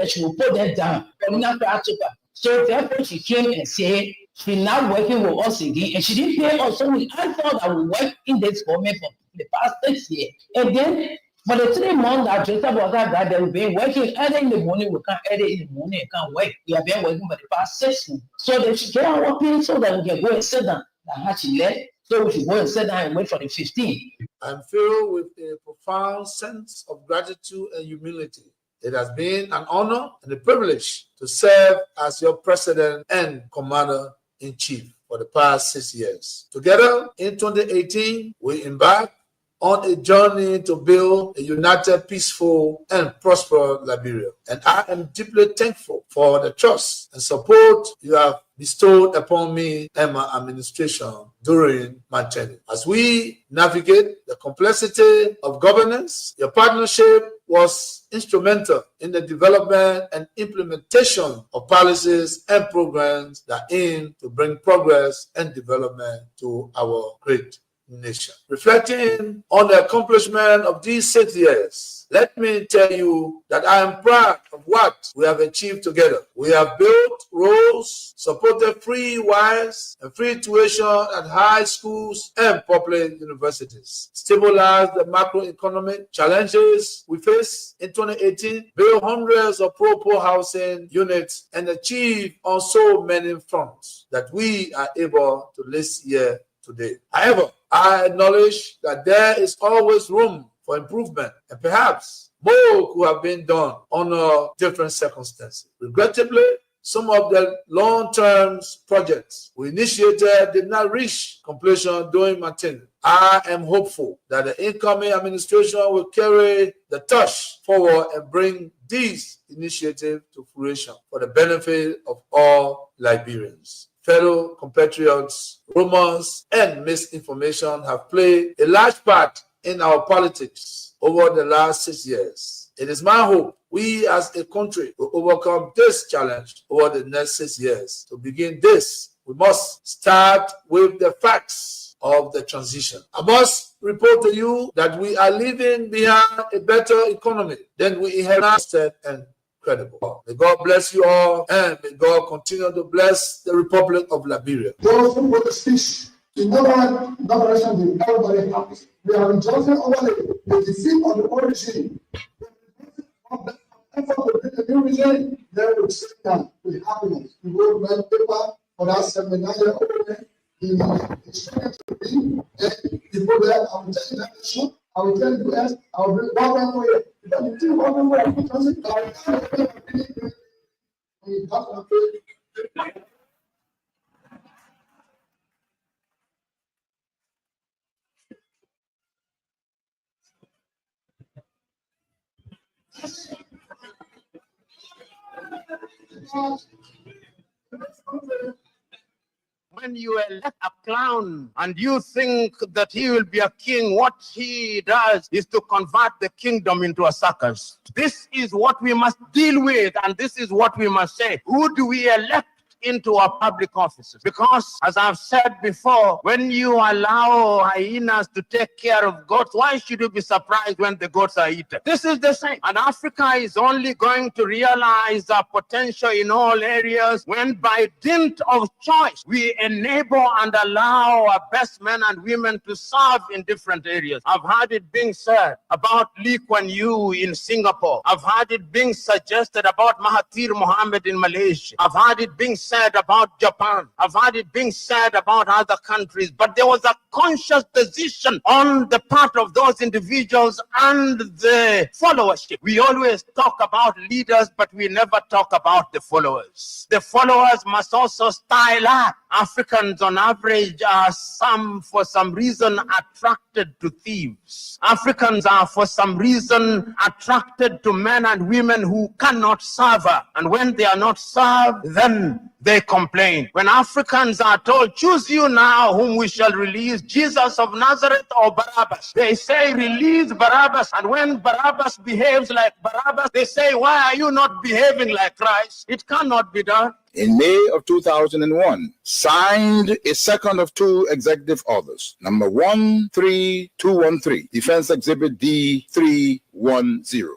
that she will put them down. So therefore, she came and said she's now working with us again, and she didn't pay us. So I thought I would work in this government for the past 6 years. And then for the 3 months that Joseph was at that, they were been working early in the morning, we can't early in the morning, we can't work. We have been working for the past 6 months. So they should get our working so that we can go and sit down. That's how she left. So we should go and sit down and wait for the 15th. I'm filled with a profound sense of gratitude and humility. It has been an honor and a privilege to serve as your president and commander-in-chief for the past 6 years. Together, in 2018, we embarked on a journey to build a united, peaceful, and prosperous Liberia. And I am deeply thankful for the trust and support you have bestowed upon me and my administration during my tenure. As we navigate the complexity of governance, your partnership was instrumental in the development and implementation of policies and programs that aim to bring progress and development to our great nation. Reflecting on the accomplishment of these 6 years, let me tell you that I am proud of what we have achieved together. We have built roads, supported free wires and free tuition at high schools and public universities, stabilized the macroeconomic challenges we face in 2018, built hundreds of pro-poor housing units, and achieved on so many fronts that we are able to list here today. However, I acknowledge that there is always room for improvement, and perhaps more could have been done under different circumstances. Regrettably, some of the long-term projects we initiated did not reach completion during my tenure. I am hopeful that the incoming administration will carry the torch forward and bring these initiatives to fruition for the benefit of all Liberians. Fellow compatriots, rumors and misinformation have played a large part in our politics over the last 6 years. It is my hope we as a country will overcome this challenge over the next 6 years. To begin this, we must start with the facts of the transition. I must report to you that we are leaving behind a better economy than we inherited and credible. May God bless you all, and may God continue to bless the Republic of Liberia. Those who put the speech in other nations, everybody happy. We are rejoicing over the defeat of the old regime. Of the effort to bring a new regime, then we sit down with happiness. We will write paper for that 79-year-old man. He is trying to be, and people there, I will tell you that issue. I will tell you yes, I will bring one way. Because you do one way, I will tell you, I will tell you, When you elect a clown and you think that he will be a king, what he does is to convert the kingdom into a circus. This is what we must deal with, and this is what we must say. Who do we elect into our public offices? Because, as I've said before, when you allow hyenas to take care of goats, why should you be surprised when the goats are eaten? This is the same. And Africa is only going to realize our potential in all areas when, by dint of choice, we enable and allow our best men and women to serve in different areas. I've heard it being said about Lee Kuan Yew in Singapore. I've heard it being suggested about Mahathir Mohamad in Malaysia. I've heard it being said about Japan. I've heard it being said about other countries, but there was a conscious decision on the part of those individuals and the followership. We always talk about leaders, but we never talk about the followers. The followers must also style up. Africans on average are for some reason attracted to thieves. Africans are for some reason attracted to men and women who cannot serve her. And when they are not served, then they complain. When Africans are told, choose you now whom we shall release, Jesus of Nazareth or Barabbas, they say, release Barabbas. And when Barabbas behaves like Barabbas, they say, why are you not behaving like Christ? It cannot be done. In May of 2001, signed a second of two executive orders, number 13213, Defense Exhibit D3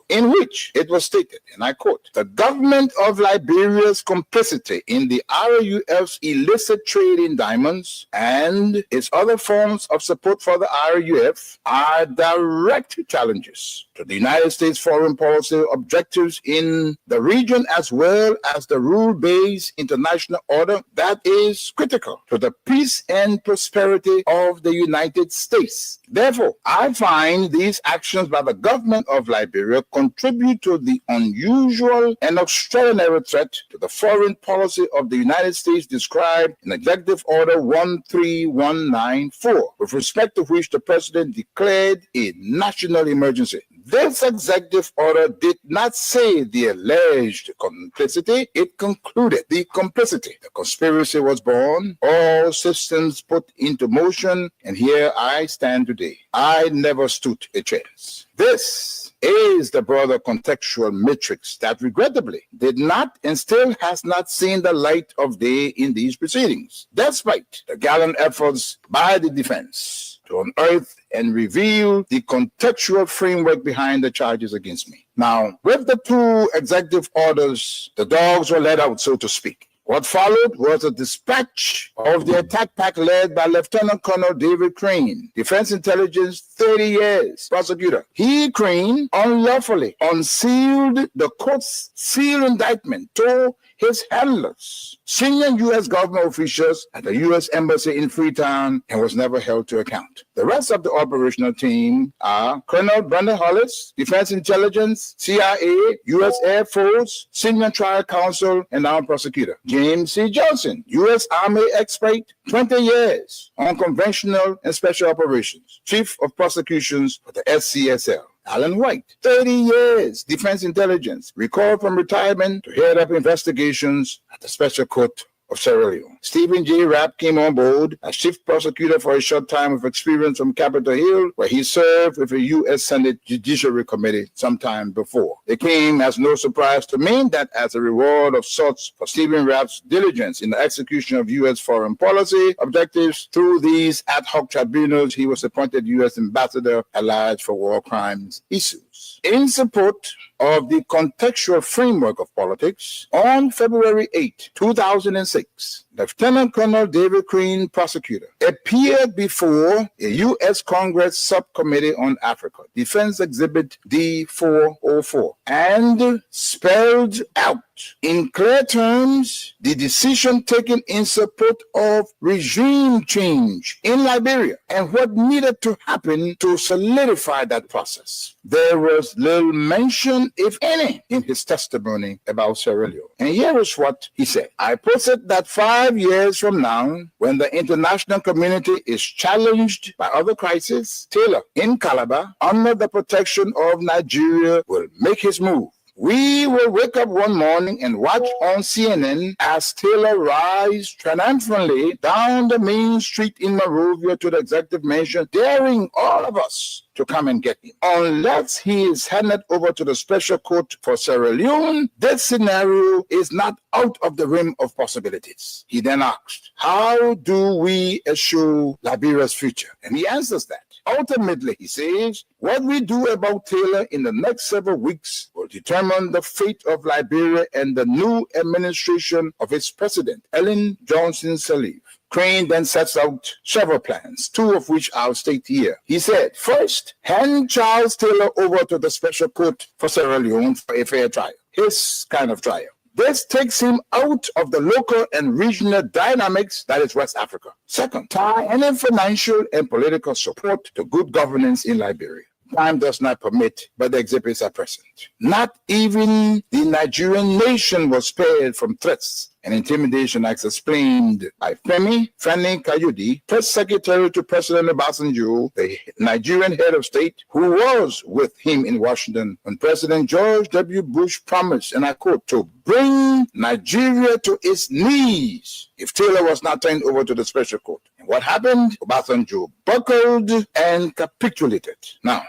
in which it was stated, and I quote, "The government of Liberia's complicity in the RUF's illicit trade in diamonds and its other forms of support for the RUF are direct challenges to the United States foreign policy objectives in the region, as well as the rule-based international order that is critical to the peace and prosperity of the United States. Therefore, I find these actions by the government of Liberia contribute to the unusual and extraordinary threat to the foreign policy of the United States described in Executive Order 13194, with respect to which the President declared a national emergency. This executive order did not say the alleged complicity, it concluded the complicity. The conspiracy was born, all systems put into motion, and here I stand today. I never stood a chance. This is the broader contextual matrix that regrettably did not and still has not seen the light of day in these proceedings, despite the gallant efforts by the defense to unearth and reveal the contextual framework behind the charges against me. Now, with the two executive orders, the dogs were let out, so to speak. What followed was a dispatch of the attack pack led by Lieutenant Colonel David Crane, Defense Intelligence 30 years prosecutor. He, Crane, unlawfully unsealed the court's sealed indictment to his handlers, senior U.S. government officials at the U.S. Embassy in Freetown, and was never held to account. The rest of the operational team are Colonel Brandon Hollis, Defense Intelligence, CIA, U.S. Air Force, Senior Trial Counsel, and now prosecutor. James C. Johnson, U.S. Army expert, 20 years on conventional and special operations, Chief of Prosecutions for the SCSL. Alan White, 30 years, Defense Intelligence, recalled from retirement to head up investigations at the Special Court of Sierra Leone. Stephen J. Rapp came on board as chief prosecutor for a short time of experience from Capitol Hill, where he served with the U.S. Senate Judiciary Committee sometime before. It came as no surprise to me that as a reward of sorts for Stephen Rapp's diligence in the execution of U.S. foreign policy objectives through these ad hoc tribunals, he was appointed U.S. Ambassador at large for war crimes issues. In support of the contextual framework of politics, on February 8, 2006, Lieutenant Colonel David Crane, prosecutor, appeared before a U.S. Congress Subcommittee on Africa, Defense Exhibit D-404, and spelled out in clear terms the decision taken in support of regime change in Liberia and what needed to happen to solidify that process. There was little mention, if any, in his testimony about Sierra Leone. And here is what he said. I posit that 5 years from now, when the international community is challenged by other crises, Taylor in Calabar, under the protection of Nigeria, will make his move. We will wake up one morning and watch on CNN as Taylor rides triumphantly down the main street in Monrovia to the executive mansion, daring all of us to come and get him. Unless he is handed over to the special court for Sierra Leone, this scenario is not out of the realm of possibilities. He then asked, how do we assure Liberia's future? And he answers that. Ultimately, he says, what we do about Taylor in the next several weeks will determine the fate of Liberia and the new administration of its president, Ellen Johnson Sirleaf. Crane then sets out several plans, two of which I'll state here. He said, first, hand Charles Taylor over to the special court for Sierra Leone for a fair trial, his kind of trial. This takes him out of the local and regional dynamics that is West Africa. Second, tie any financial and political support to good governance in Liberia. Time does not permit, but the exhibits are present. Not even the Nigerian nation was spared from threats and intimidation, as explained by Femi Fani-Kayode, press secretary to President Obasanjo, the Nigerian head of state, who was with him in Washington when President George W. Bush promised, and I quote, to bring Nigeria to its knees if Taylor was not turned over to the special court. And what happened? Obasanjo buckled and capitulated. Now,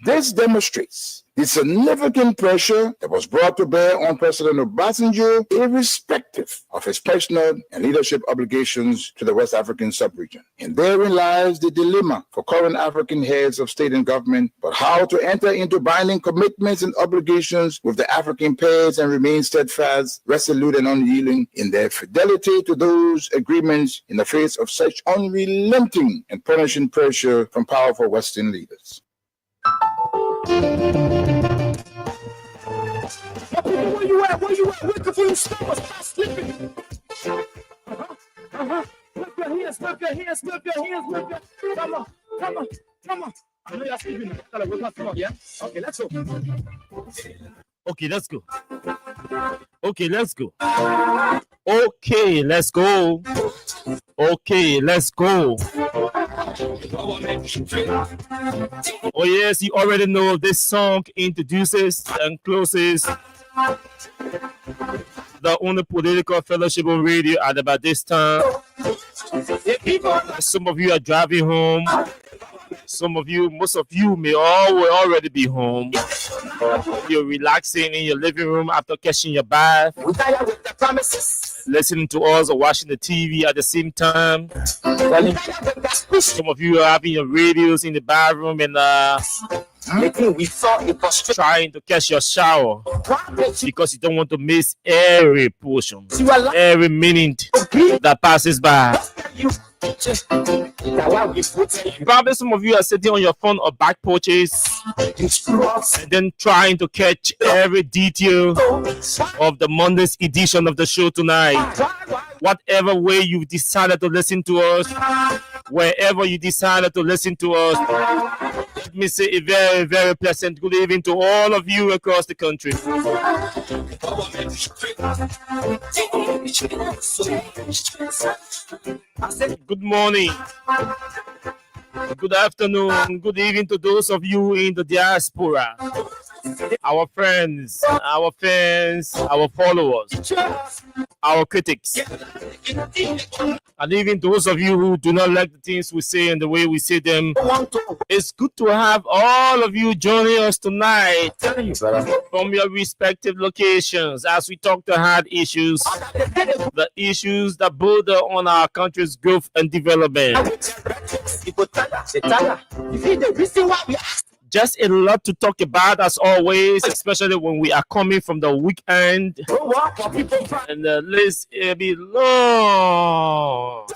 This demonstrates the significant pressure that was brought to bear on President Obasanjo, irrespective of his personal and leadership obligations to the West African sub-region. And therein lies the dilemma for current African heads of state and government, but how to enter into binding commitments and obligations with the African pairs and remain steadfast, resolute, and unyielding in their fidelity to those agreements in the face of such unrelenting and punishing pressure from powerful Western leaders. Where you at? Looking for you stop slipping. Flip your hands. Come on. I know you're sleeping. Come on, yeah? Okay, let's go. Okay, let's go. Oh yes, you already know this song introduces and closes the only political fellowship on radio at about this time. Some of you are driving home. Most of you will already be home. You're relaxing in your living room after catching your bath, listening to us or watching the TV at the same time. Some of you are having your radios in the bathroom and trying to catch your shower because you don't want to miss every portion, every minute that passes by. Probably some of you are sitting on your phone or back porches and then trying to catch every detail of the Monday's edition of the show tonight. Whatever way you decided to listen to us, wherever you decided to listen to us, let me say a very, very pleasant good evening to all of you across the country. Good morning, good afternoon, good evening to those of you in the diaspora, our friends, our fans, our followers, our critics, and even those of you who do not like the things we say and the way we say them. It's good to have all of you joining us tonight from your respective locations as we talk to hard issues, the issues that border on our country's growth and development. Just a lot to talk about as always, especially when we are coming from the weekend and the list will be long.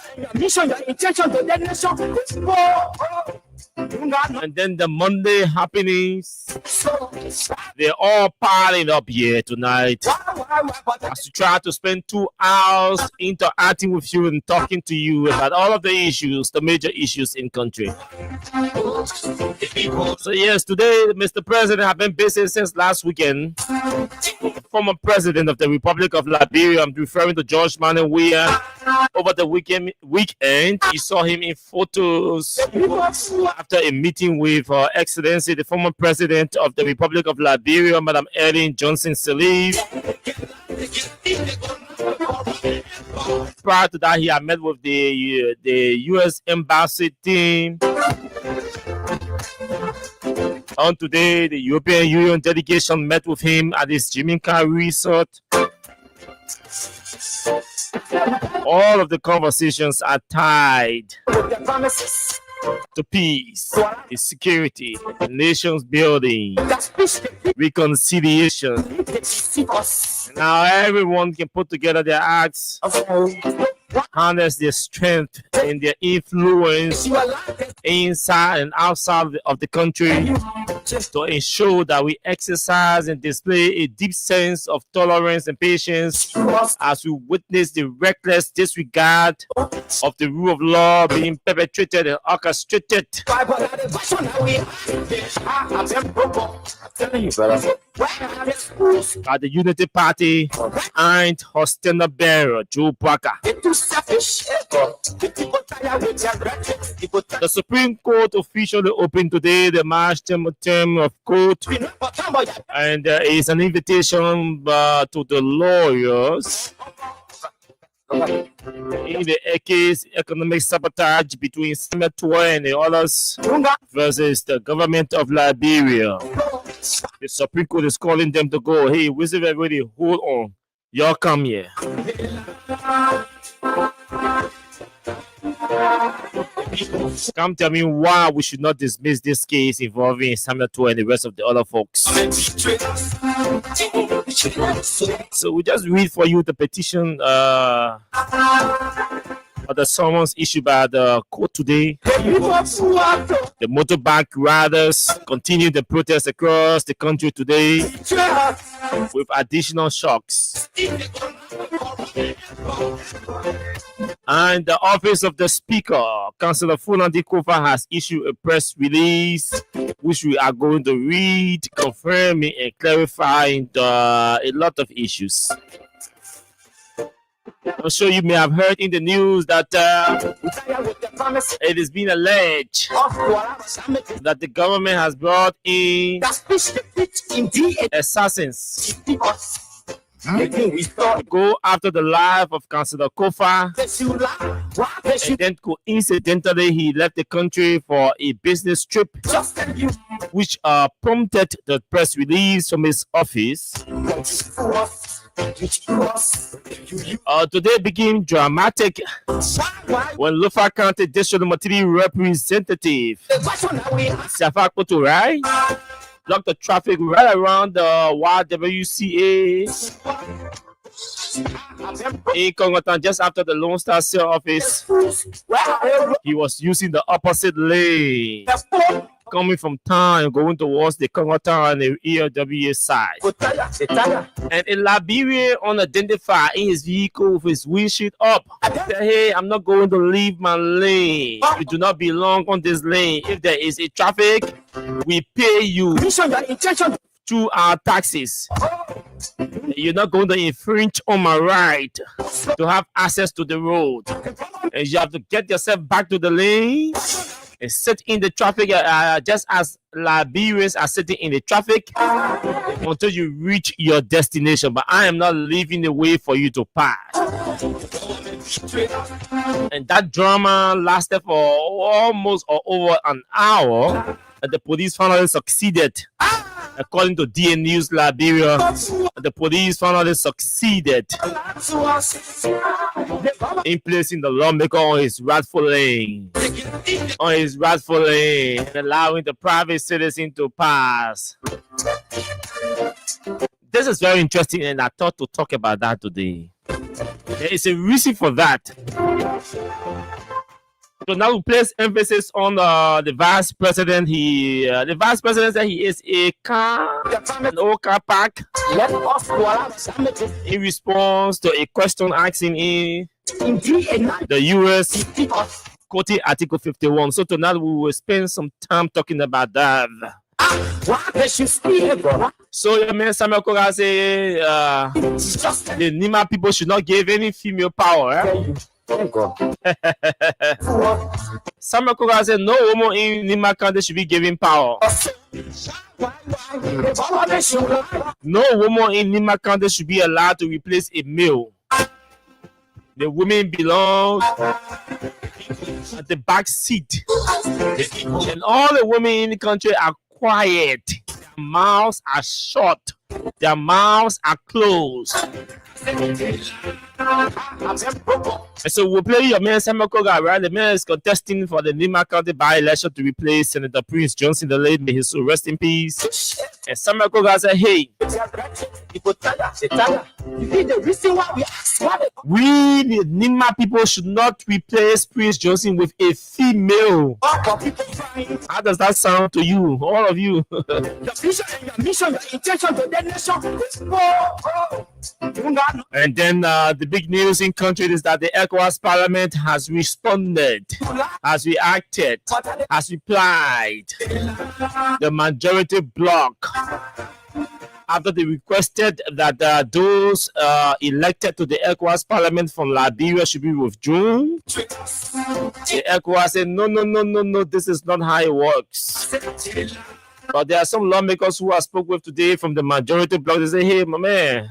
And then the Monday happenings, they're all piling up here tonight. As we try to spend 2 hours interacting with you and talking to you about all of the issues, the major issues in country. So yes, today, Mr. President, have been busy since last weekend. The former president of the Republic of Liberia, I'm referring to George Manuel Weah. Over the weekend, you saw him in photos after a meeting with Her Excellency, the former president of the Republic of Liberia, Madam Ellen Johnson Sirleaf. Prior to that, he had met with the U.S. Embassy team. On today, the European Union delegation met with him at his Jamaica resort. All of the conversations are tied to peace, security, nations building, reconciliation. Now everyone can put together their acts, harness their strength and their influence inside and outside of the country to ensure that we exercise and display a deep sense of tolerance and patience as we witness the reckless disregard of the rule of law being perpetrated and orchestrated by the Unity Party and her standard bearer, Joe Parker. The Supreme Court officially opened today the March term of court, and there is an invitation to the lawyers in the case economic sabotage between Samuel Tuah and the others versus the government of Liberia. The Supreme Court is calling them to go. Hey, whistle everybody, hold on. Y'all come here. Come tell me why we should not dismiss this case involving Samuel Tuah and the rest of the other folks. So we just read for you the petition of the summons issued by the court today. The motorbike riders continue the protest across the country today with additional shocks. And the office of the speaker, Councillor Funandi Kofa, has issued a press release which we are going to read, confirming and clarifying a lot of issues. I'm sure you may have heard in the news that it has been alleged that the government has brought in assassins go after the life of Councillor Kofa, and then coincidentally he left the country for a business trip, which prompted the press release from his office. Today became dramatic when Lofa County District Number 3 representative Safa Koturai blocked the traffic right around the YWCA in Kongotan just after the Lone Star Sale office. He was using the opposite lane, coming from town and going towards the Kongotan and the ELWA side. And a Liberian unidentified in his vehicle with his windshield up said, "Hey, I'm not going to leave my lane. You do not belong on this lane. If there is a traffic, we pay you through our taxes. You're not going to infringe on my right to have access to the road. And you have to get yourself back to the lane and sit in the traffic just as Liberians are sitting in the traffic until you reach your destination. But I am not leaving the way for you to pass." And that drama lasted for almost or over an hour, and the police finally succeeded. According to DN News Liberia, the police finally succeeded in placing the lawmaker on his rightful lane, and allowing the private citizen to pass. This is very interesting, and I thought to talk about that today. There is a reason for that. So now we place emphasis on the vice president. The vice president said he is an old car park in response to a question asking in the U.S. quoting Article 51. So tonight we will spend some time talking about that. So your man Samuel Koga say the Nima people should not give any female power. Samuel Koga said no woman in Nima County should be given power. No woman in Nima County should be allowed to replace a male. The women belong at the back seat, and all the women in the country are quiet. Their mouths are shut. Their mouths are closed. And so we'll play your man Samuel Koga, right? The man is contesting for the Nima County by-election to replace Senator Prince Johnson, the late, may his soul rest in peace. And Samuel Koga said, "Hey, we the Nima people should not replace Prince Johnson with a female." How does that sound to you, all of you? And then the big news in country is that the ECOWAS Parliament has responded, has reacted, has replied. The majority bloc, after they requested that those elected to the ECOWAS Parliament from Liberia should be withdrawn, the ECOWAS said, no, this is not how it works. But there are some lawmakers who I spoke with today from the majority bloc. They say, "Hey, my man,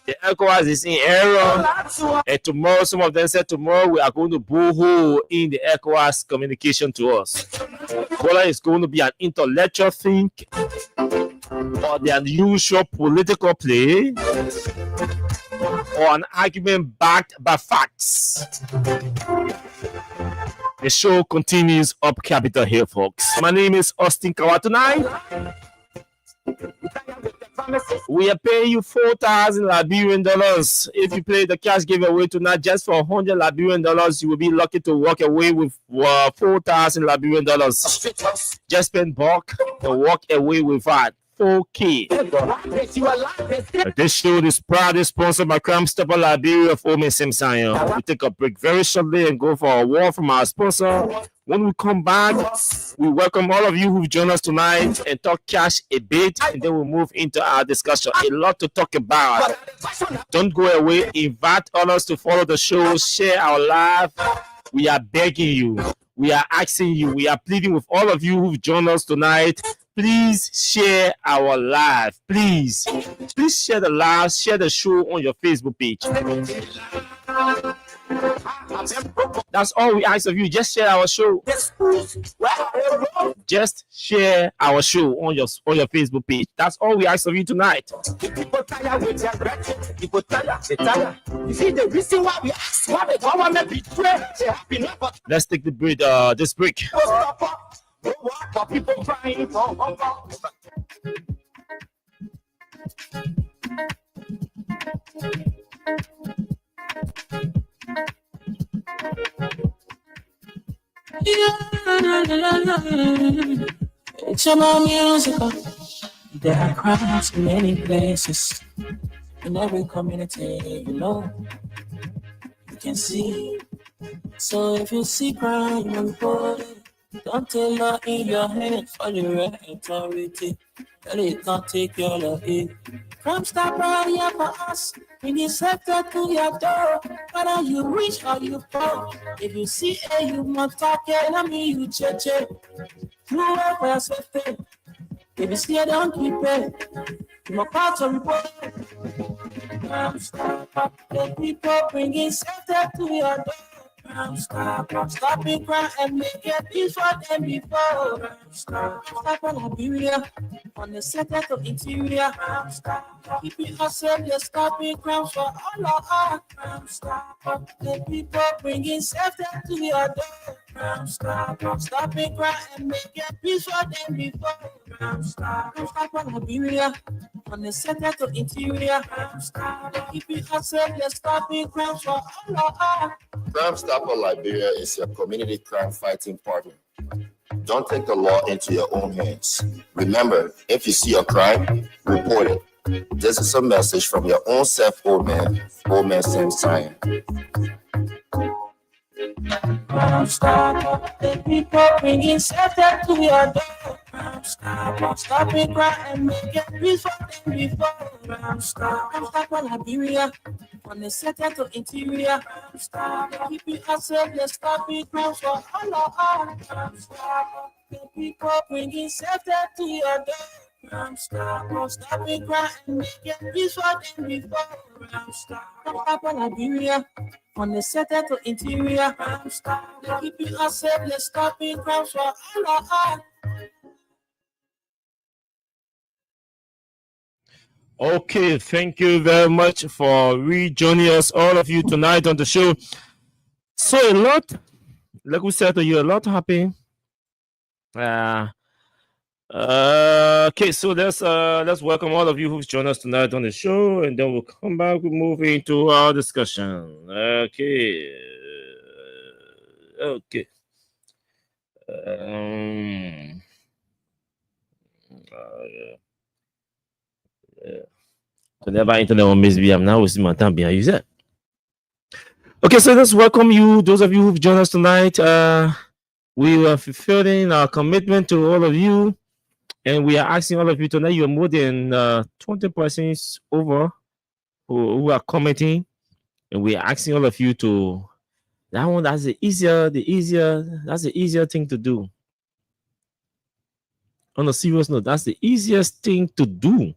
the ECOWAS is in error. And tomorrow, some of them said tomorrow we are going to boo-hoo in the ECOWAS communication to us. Whether it's going to be an intellectual thing or the unusual political play or an argument backed by facts. The show continues up Capitol Hill, folks. My name is Austin Kawatunai. We are paying you 4,000 Liberian dollars. If you play the cash giveaway tonight, just for 100 Liberian dollars, you will be lucky to walk away with 4,000 Liberian dollars. Just spend buck and walk away with that. 4K. This show is proudly sponsored by Crime Stopper Liberia of Ome Simsayan. We take a break very shortly and go for a word from our sponsor. When we come back, we welcome all of you who've joined us tonight and talk cash a bit, and then we'll move into our discussion. A lot to talk about. Don't go away. Invite others to follow the show. Share our live. We are begging you. We are asking you. We are pleading with all of you who've joined us tonight. Please share our live. Please share the live. Share the show on your Facebook page. That's all we ask of you. Just share our show. Just share our show on your Facebook page. That's all we ask of you tonight. You see the reason why we ask why the government betray. Let's take the break. This break. People crying for hunger. It's about musical. There are crowds in many places. In every community, you you can see. So if you see crime and report it, don't take law in your hand for your authority. Tell it not take your law in. Crime stop right here for us. In the sector to your door. Whether you rich or you poor. If you see a you must talk it, I mean you check. You are for safety. If you see a don't keep it. You must call to report. Crime stop. The people bringing safety to your door. Stop it, crime and make it peace for them before. Stop on Liberia, on the sector to interior. Keep it hustle, just stop it, crime for all of us. The people bringing safety to your door. Stop it, crime and make it peace for them before. Stop on Liberia, on the sector to interior. Keep it hustle, just stop it, crime for all of us. Crime Stopper Liberia is your community crime fighting partner. Don't take the law into your own hands. Remember, if you see a crime, report it. This is a message from your own self, Old Man Simsayan. Crime Stopper, the people bringing safety to your door. Stop it, crime and make it peace for them before. Crime Stopper Liberia, on the sector to interior. Keep it hustle, just stop it, crime for all of us. The people bringing safety to your door. Stop it, crime and make it peace for them before. Stopper Liberia, on the sector to interior. Keep it hustle, just stop it, crime for all of us. Okay, thank you very much for rejoining us, all of you, tonight on the show. So a lot, like we said to you, a lot happened. Okay, so let's welcome all of you who've joined us tonight on the show, and then we'll come back. We'll move into our discussion. Okay. So never internet on Miss B. I'm now with my time behind you. Okay, so let's welcome you, those of you who've joined us tonight. We are fulfilling our commitment to all of you, and we are asking all of you tonight. You are more than 20 persons over who are commenting, and we are asking all of you to. That's the easier thing to do. On a serious note, that's the easiest thing to do.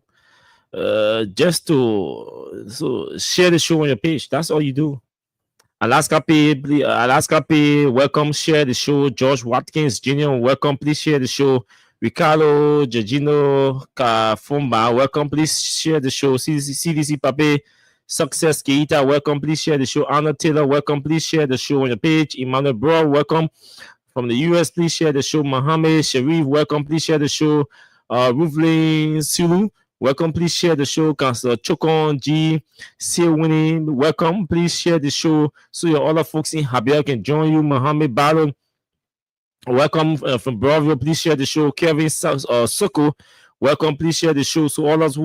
just to share the show on your page. That's all you do. Alaska P, welcome, share the show. George Watkins Jr., welcome, please share the show. Ricardo Giorgino Kafumba, welcome, please share the show. CDC Pape, Success Keita, welcome, please share the show. Anna Taylor, welcome, please share the show on your page. Emmanuel Bro, welcome from the US, please share the show. Mohammed Sharif, welcome, please share the show. Ruflin Sulu, welcome, please share the show. Councilor Chokon G, Winnie, welcome, please share the show so your other folks in Habia can join you. Mohammed Balo, welcome from Bravo, please share the show. Kevin Soko, welcome, please share the show so all of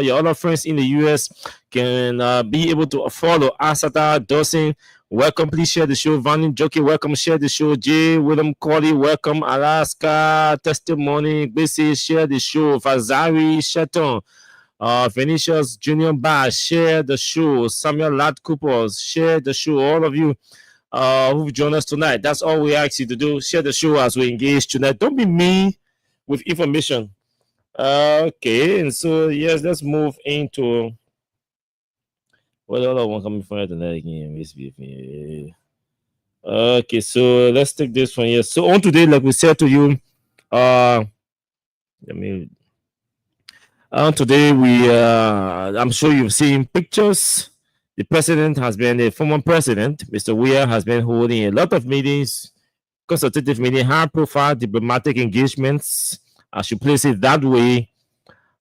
your other friends in the US can be able to follow. Asata Dawson, welcome, please share the show. Vanin Jockey, welcome, share the show. J. William Corley, welcome. Alaska Testimony, Bisi, share the show. Fazari Sheton, Venetia's Junior Bar, share the show. Samuel Lad Coopers, share the show. All of you who've joined us tonight, that's all we ask you to do. Share the show as we engage tonight. Don't be mean with information. Okay, and so yes, let's move into what the other one coming from tonight again. Okay, so let's take this one here. So on today, like we said to you, today I'm sure you've seen pictures. The president has been, the former president, Mr. Weah, has been holding a lot of meetings, consultative meetings, high-profile diplomatic engagements. I should place it that way.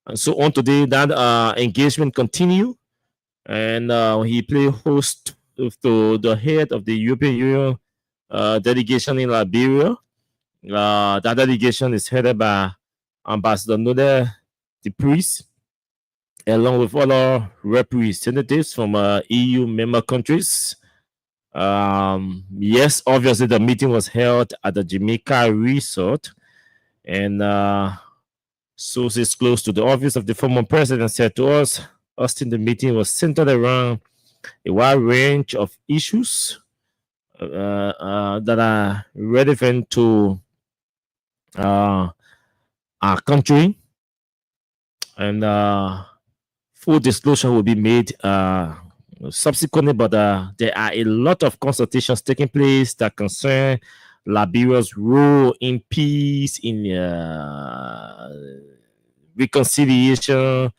And so on today, that engagement continue, and he played host to the head of the European Union delegation in Liberia. That delegation is headed by Ambassador Node the Priest, along with other representatives from EU member countries. Yes, obviously the meeting was held at the Jamaica Resort, and sources close to the office of the former president said to us, Austin, the meeting was centered around a wide range of issues that are relevant to our country, and full disclosure will be made subsequently, but there are a lot of consultations taking place that concern Liberia's role in peace, in reconciliation,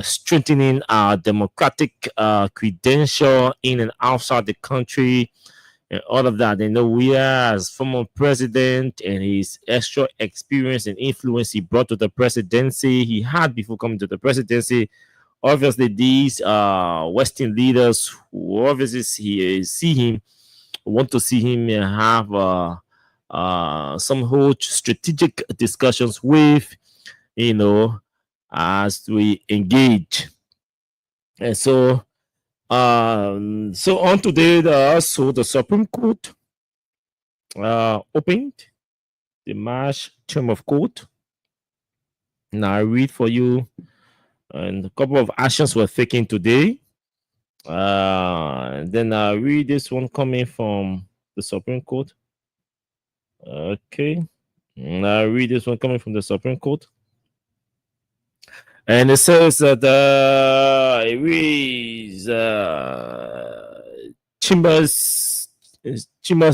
strengthening our democratic credential in and outside the country, and all of that. They know we are, as former president, and his extra experience and influence he brought to the presidency, he had before coming to the presidency. Obviously, these Western leaders who obviously want to see him have some whole strategic discussions with, as we engage. And so on today, so the Supreme Court opened the March term of court. Now I read for you, and a couple of actions were taken today. And then I read this one coming from the Supreme Court. Okay. And I read this one coming from the Supreme Court. And it says that it reads Chambers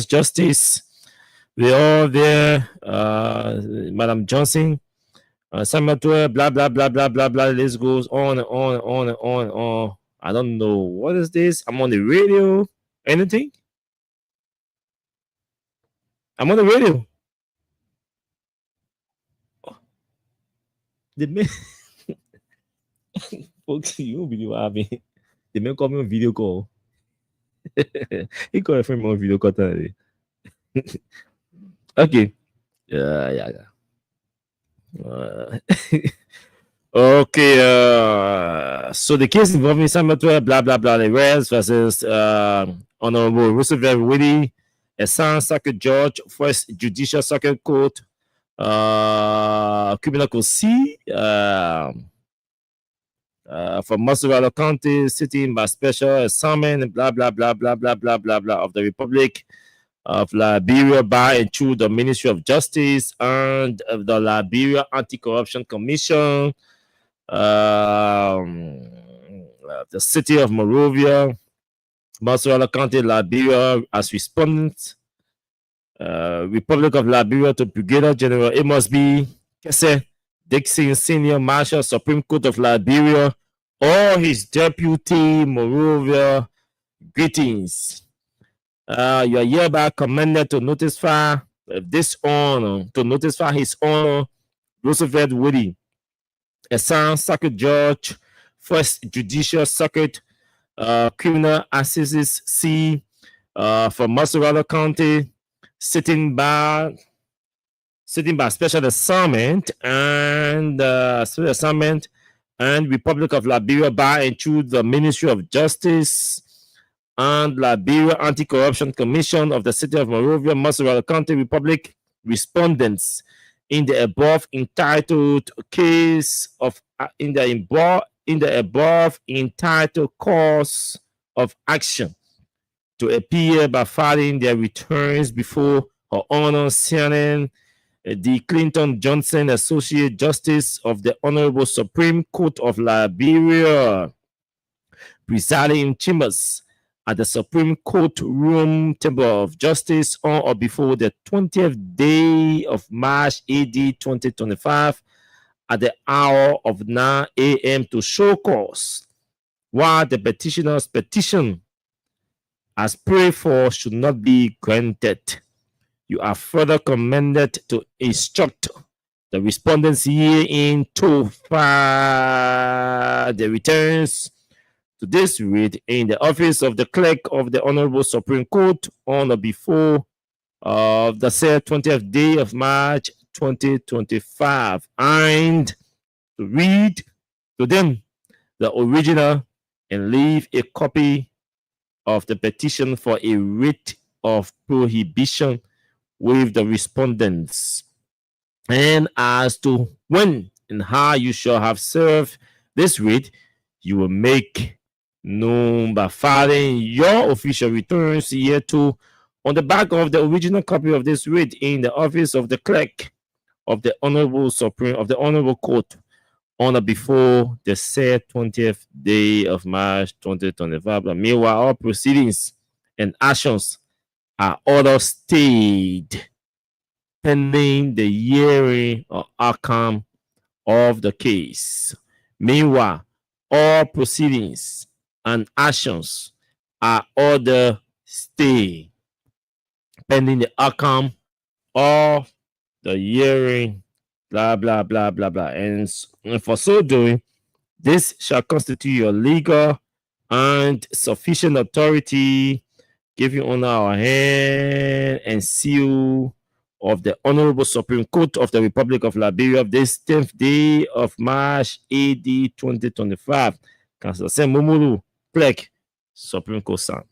Justice. They're all there. Madam Johnson, Samuel, blah, blah, blah, blah, blah, blah. This goes on and on and on and on and on. I don't know. What is this? I'm on the radio. Anything? I'm on the radio. The man, folks, you won't believe what happened. The man called me on video call. He called a friend on video call today. Okay. Yeah. Okay, so the case involving Samuel, blah, blah, blah, the Reyes versus Honorable Roosevelt Willie, a San Circuit Judge, First Judicial Circuit Court, Criminal Code C, from Muscle County, sitting by special assignment, blah, blah, blah, blah, blah, blah, blah, blah, of the Republic of Liberia by and through the Ministry of Justice and the Liberia Anti-Corruption Commission. the city of Monrovia, Montserrat County, Liberia, as respondents. Republic of Liberia to Brigadier General Amos B. Kese Dixon, Senior Marshal, Supreme Court of Liberia, or his deputy, Monrovia. Greetings. You are hereby commended to notify his honor, Roosevelt Woody, assigned Circuit Judge, First Judicial Circuit, Criminal Assizes C, for Montserrat County, sitting by special assignment and Republic of Liberia by and through the Ministry of Justice and Liberia Anti-Corruption Commission of the City of Monrovia, Montserrat County, Republic, respondents in the above entitled case of in the above entitled course of action to appear by filing their returns before Her Honor Shannon D. Clinton Johnson, Associate Justice of the Honorable Supreme Court of Liberia, presiding in chambers at the Supreme Court Room Chamber of Justice on or before the 20th day of March AD 2025 at the hour of 9 a.m. to show cause, while the petitioner's petition as prayed for should not be granted. You are further commanded to instruct the respondents herein to file the returns to this read in the office of the clerk of the Honorable Supreme Court on or before the said 20th day of March 2025, and to read to them the original and leave a copy of the petition for a writ of prohibition with the respondents. And as to when and how you shall have served this writ, you will make known by filing your official returns hereto on the back of the original copy of this writ in the office of the clerk of the Honorable Court on or before the said 20th day of March 2025. But meanwhile, all proceedings and actions are ordered stayed pending the hearing or outcome of the case. Meanwhile, all proceedings and actions are ordered stayed pending the outcome of the hearing, blah, blah, blah, blah, blah. And for so doing, this shall constitute your legal and sufficient authority given on our hand and seal of the Honorable Supreme Court of the Republic of Liberia of this 10th day of March AD 2025. Councilor Sam Mumuru, clerk, Supreme Court Sound.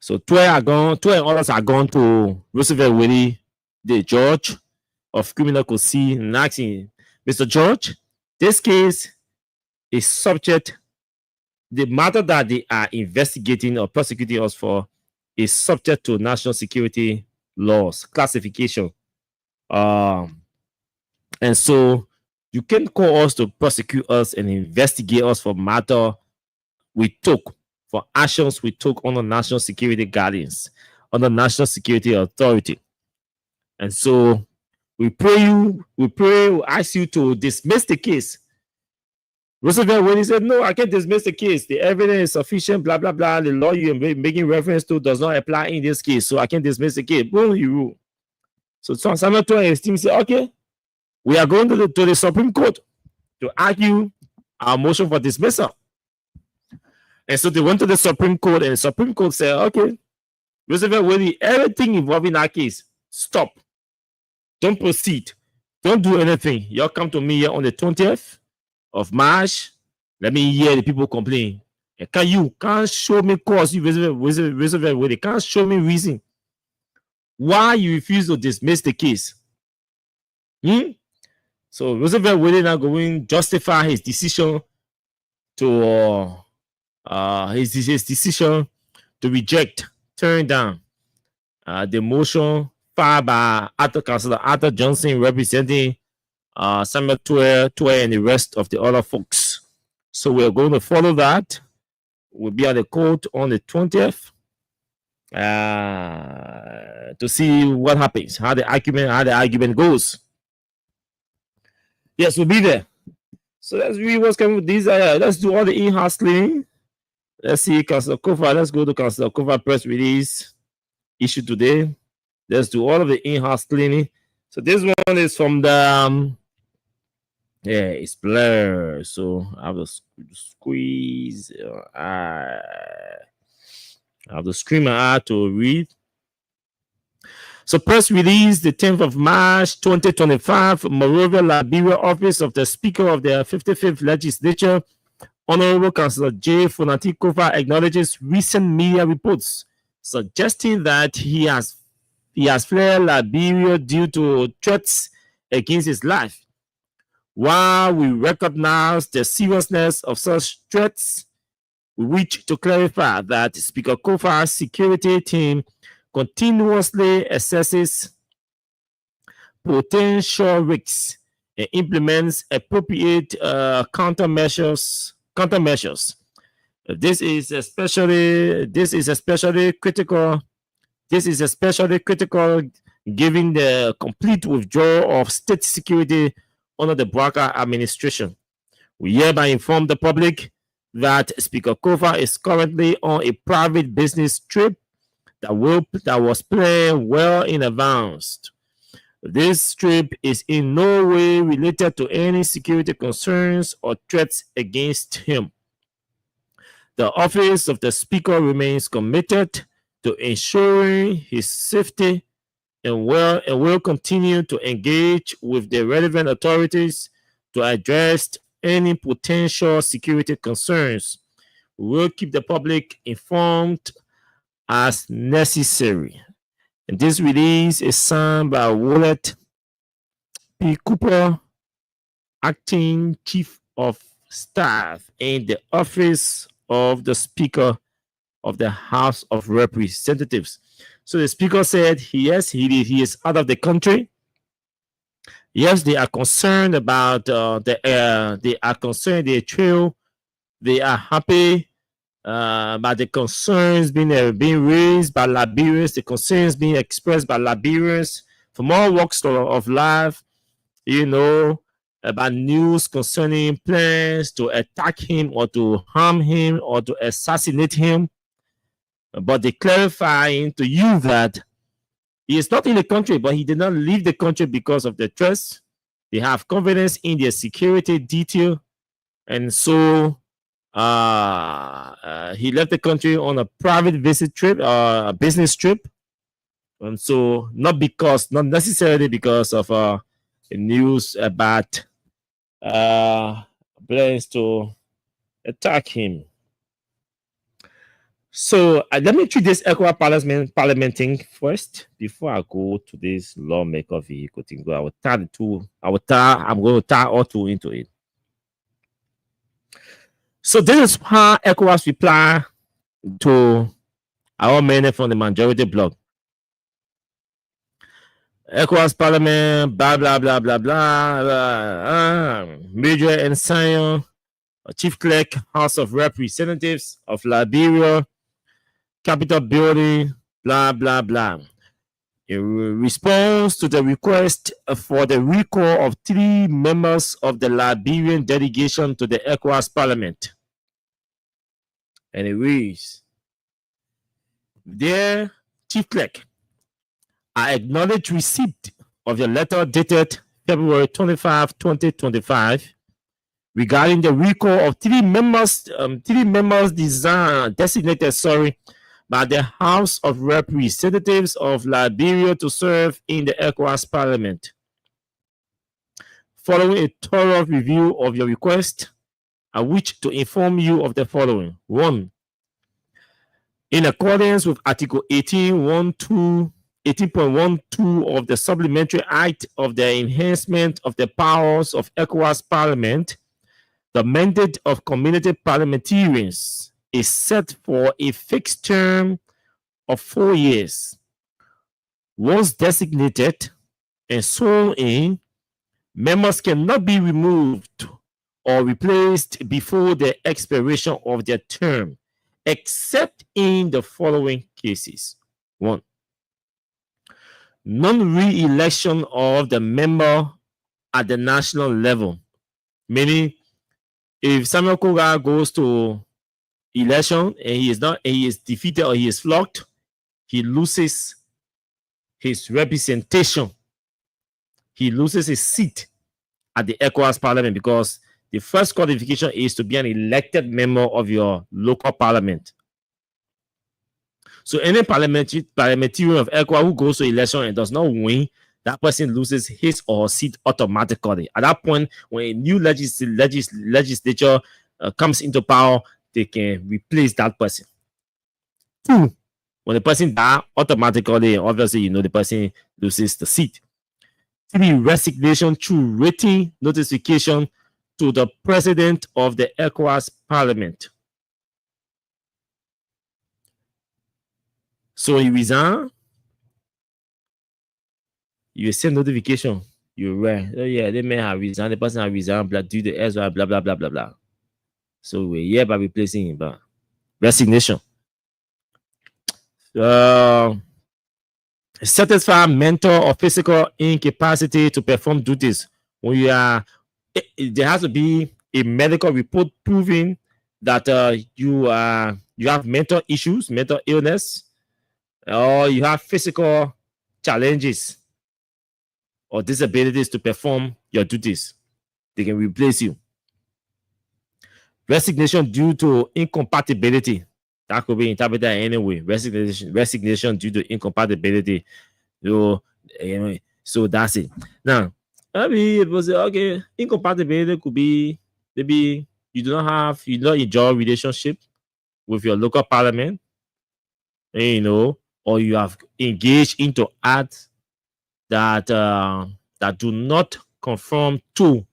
So 12 others are gone to Roosevelt Willie, the judge of criminal court C, and asking, Mr. George, this case is subject, the matter that they are investigating or prosecuting us for is subject to national security laws, classification. And so you can call us to prosecute us and investigate us for matter we took, for actions we took on the national security guardians, on the National Security Authority. And so we ask you to dismiss the case. Roosevelt, when he said, no, I can't dismiss the case. The evidence is sufficient, blah, blah, blah. The law you're making reference to does not apply in this case, so I can't dismiss the case. Boom, you rule. So Samuel Toa and his team say, okay, we are going to the Supreme Court to argue our motion for dismissal. And so they went to the Supreme Court, and the Supreme Court said, okay, Roosevelt, Willie, everything involving that case, stop. Don't proceed. Don't do anything. Y'all come to me here on the 20th of March. Let me hear the people complain. And can't show me cause, you Roosevelt Willie, can't show me reason why you refuse to dismiss the case. So Roosevelt Willie now going justify his decision to his decision to reject, turn down the motion filed by Councilor Arthur Johnson representing Samuel Tue, and the rest of the other folks. So we're going to follow that. We'll be at the court on the 20th to see what happens, how the argument goes. Yes, we'll be there. So let's read what's coming with these. Let's do all the in-house cleaning. Let's see, Councillor Kofa. Let's go to Councillor Kofa press release issue today. Let's do all of the in-house cleaning. So this one is from the it's blurred. So I have to squeeze. I have to screen my eye to read. So press release the 10th of March 2025, Monrovia, Liberia, Office of the Speaker of the 55th Legislature, Honorable Councillor J. Fonati Kofa acknowledges recent media reports suggesting that he has fled Liberia due to threats against his life. While we recognize the seriousness of such threats, we wish to clarify that Speaker Kofa's security team continuously assesses potential risks and implements appropriate countermeasures. This is especially critical given the complete withdrawal of state security under the Barker administration. We hereby inform the public that Speaker Kofa is currently on a private business trip that was planned well in advance. This trip is in no way related to any security concerns or threats against him. The office of the Speaker remains committed to ensuring his safety and will continue to engage with the relevant authorities to address any potential security concerns. We will keep the public informed as necessary. And this release is signed by Wallet P. Cooper, Acting Chief of Staff in the Office of the Speaker of the House of Representatives. So the Speaker said, yes, he is out of the country. Yes, they are concerned about they are concerned the trail. They are happy about the concerns being raised by Liberians, the concerns being expressed by Liberians from all walks of life, about news concerning plans to attack him or to harm him or to assassinate him. But they clarifying to you that he is not in the country, but he did not leave the country because of the trust. They have confidence in their security detail. And so he left the country on a private visit trip, a business trip. And so not necessarily because of news about plans to attack him. So let me treat this ECOWAS parliament thing first before I go to this lawmaker vehicle thing. I'm going to tie all two into it. So this is how ECOWAS reply to our men from the majority bloc. ECOWAS parliament, blah, blah, blah, blah, blah, Major Ensign, Chief Clerk, House of Representatives of Liberia, Capitol Building, blah, blah, blah. In response to the request for the recall of 3 members of the Liberian delegation to the ECOWAS Parliament. And it reads, Dear Chief Clerk, I acknowledge receipt of your letter dated February 25, 2025, regarding the recall of 3 members designated by the House of Representatives of Liberia to serve in the ECOWAS Parliament. Following a thorough review of your request, I wish to inform you of the following. 1. In accordance with Article 18.12 of the Supplementary Act of the Enhancement of the Powers of ECOWAS Parliament, the mandate of community parliamentarians is set for a fixed term of 4 years. Once designated and sworn in, Members cannot be removed or replaced before the expiration of their term, except in the following cases. 1. Non-re-election of the member at the national level. Meaning, if Samuel Koga goes to election and he is defeated or he is flogged, he loses his representation. He loses his seat at the ECOWAS parliament, because the first qualification is to be an elected member of your local parliament. So any parliamentarian of ECOWAS who goes to election and does not win, that person loses his or her seat automatically. At that point, when a new legislature comes into power, they can replace that person. 2, when the person dies, automatically, obviously, the person loses the seat. 3, resignation through written notification to the president of the ECOWAS parliament. So you resign, you send notification, you write, oh yeah, they may have resigned, the person has resigned, blah, due to Ezra, blah, blah, blah, blah, blah. So we're hereby replacing him, but resignation. Satisfy mental or physical incapacity to perform duties. When you are, there has to be a medical report proving that you have mental issues, mental illness, or you have physical challenges or disabilities to perform your duties. They can replace you. Resignation due to incompatibility. That could be interpreted anyway. Resignation due to incompatibility. So that's it. Now, maybe it was okay. Incompatibility could be maybe you do not enjoy a relationship with your local parliament, or you have engaged into acts that do not conform to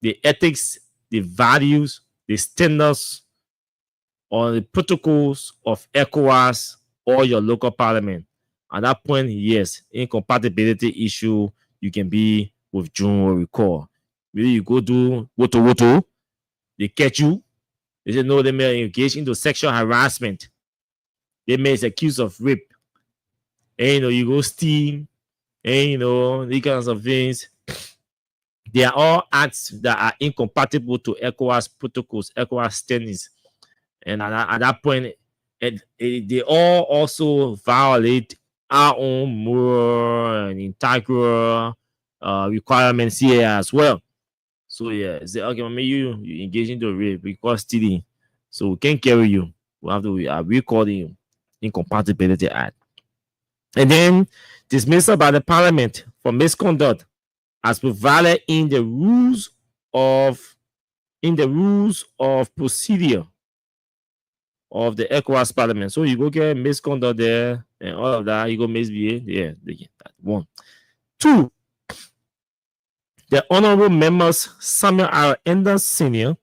the ethics, the values, the standards, or the protocols of ECOWAS or your local parliament. At that point, yes, incompatibility issue, you can be withdrawn or recalled. Maybe you go do woto, they catch you. They say, no, they may engage into sexual harassment. They may be accused of rape. And, you go steal, and, these kinds of things. They are all acts that are incompatible to ECOWAS protocols, ECOWAS standards. And at that point, they all also violate our own moral and integral requirements here as well. So yeah, say, okay, maybe you engage into rape because stealing, so we can't carry you. We have to recording you. Incompatibility Act. And then dismissal by the parliament for misconduct as provided in the rules of procedure of the ECOWAS parliament. So you go get misconduct there and all of that, you go misbehave. Yeah, that 1. 2, the honorable members Samuel R. Enders Sr.,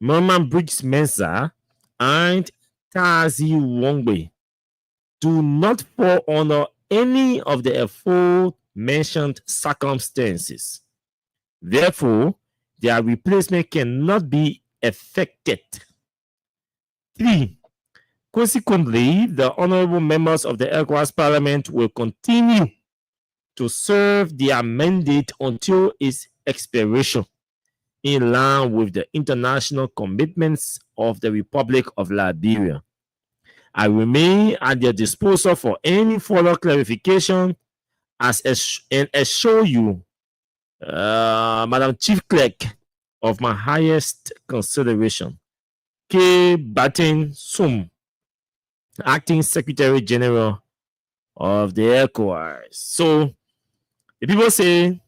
Merman Briggs Mensa, and Tazi Wongwe do not fall under any of the aforementioned circumstances. Therefore, their replacement cannot be effected. 3, consequently, the honorable members of the ECOWAS Parliament will continue to serve their mandate until its expiration, in line with the international commitments of the Republic of Liberia. I remain at their disposal for any further clarification and assure you, Madam Chief Clerk, of my highest consideration. K. Batin Sum, Acting Secretary General of the ECOWAS. So, the people say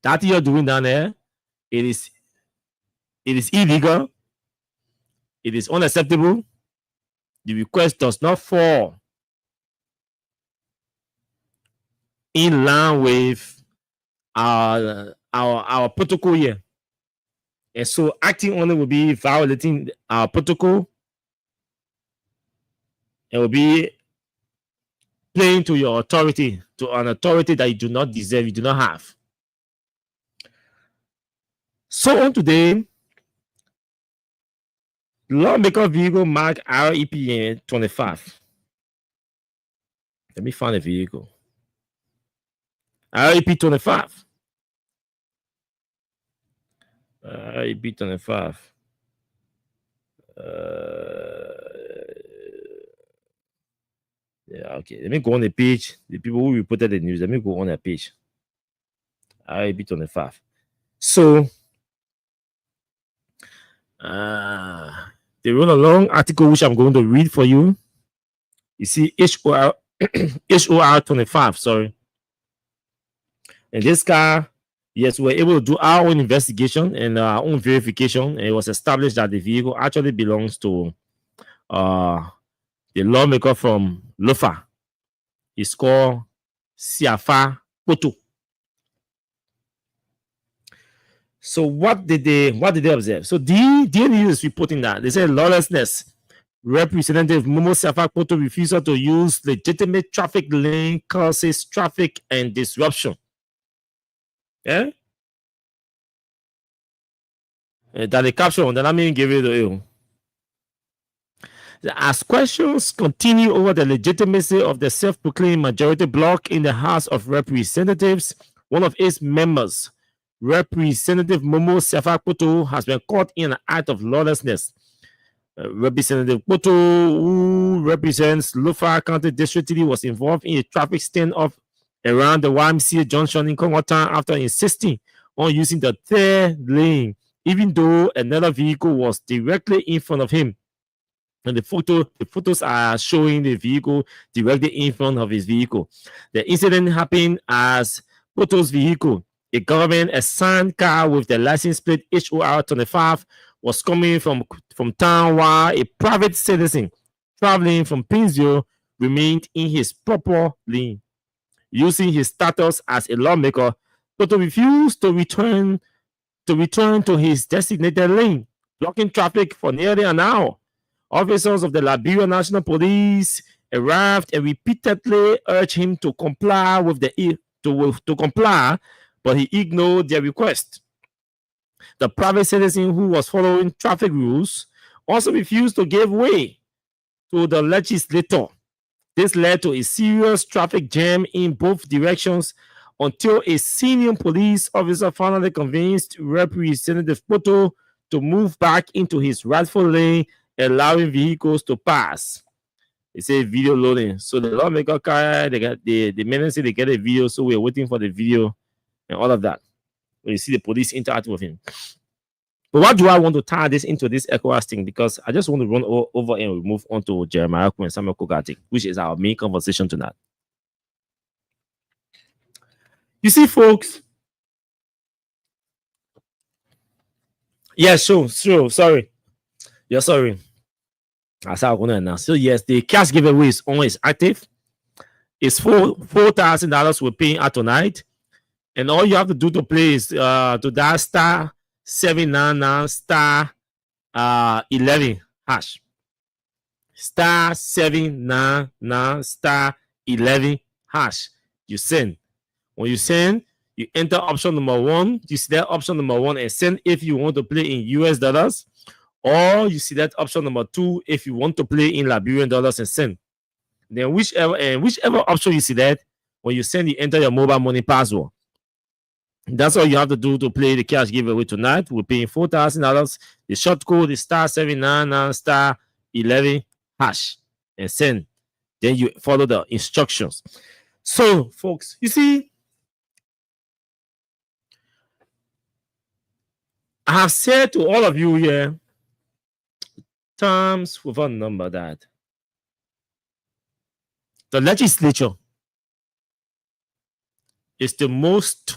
that you're doing down there, it is illegal, it is unacceptable. The request does not fall in line with our protocol here. And so acting on it will be violating our protocol. It will be playing to your authority, to an authority that you do not deserve, you do not have. So on today, lawmaker vehicle mark REPN 25. Let me find a vehicle. REP 25. REP 25. Yeah, okay. Let me go on the page. The people who reported the news, let me go on that page. REP 25. So, they wrote a long article which I'm going to read for you. You see, HOR 25, sorry. And this guy, yes, we were able to do our own investigation and our own verification. And it was established that the vehicle actually belongs to the lawmaker from Lofa. It's called Siafa Poto. So what did they observe? So DNU is reporting that they said lawlessness. Representative Momo Siafa Poto refusal to use legitimate traffic lane causes traffic and disruption. Yeah? That the caption that I mean give it to you. As questions continue over the legitimacy of the self-proclaimed majority bloc in the House of Representatives, one of its members, Representative Momo Siafa Poto, has been caught in an act of lawlessness. Representative Poto, who represents Lofa County District 3, was involved in a traffic standoff around the YMCA junction in Kongwatan after insisting on using the third lane, even though another vehicle was directly in front of him. And the photos are showing the vehicle directly in front of his vehicle. The incident happened as Poto's vehicle, a government-assigned car with the license plate HOR 25, was coming from town while a private citizen traveling from Pinzio remained in his proper lane. Using his status as a lawmaker, Poto refused to return to his designated lane, blocking traffic for nearly an hour. Officers of the Liberia National Police arrived and repeatedly urged him to comply to comply, but he ignored their request. The private citizen who was following traffic rules also refused to give way to the legislator. This led to a serious traffic jam in both directions until a senior police officer finally convinced Representative Poto to move back into his rightful lane, allowing vehicles to pass. It says video loading. So the lawmaker car, they got the men say they get a video, so we're waiting for the video and all of that. When you see the police interact with him. But what do I want to tie this into this ECOWAS thing? Because I just want to run over and move on to Jeremiah and Samuel Kogati, which is our main conversation tonight. You see, folks. Yeah, sure. Sorry. Yeah, sorry. That's how I'm going to announce. So, yes, the cash giveaway is always active. It's $4,000 we're paying out tonight. And all you have to do to play is to dial star 799 star 11 hash. Star 799 star 11 hash. You send. When you send, you enter option number 1. You select option number 1 and send if you want to play in US dollars. Or you select option number 2 if you want to play in Liberian dollars and send. Then whichever option you select, when you send, you enter your mobile money password. That's all you have to do to play the cash giveaway tonight. We're paying $4,000. The short code is star 799 star 11 hash and send. Then you follow the instructions. So, folks, you see, I have said to all of you here, times without number, that the legislature is the most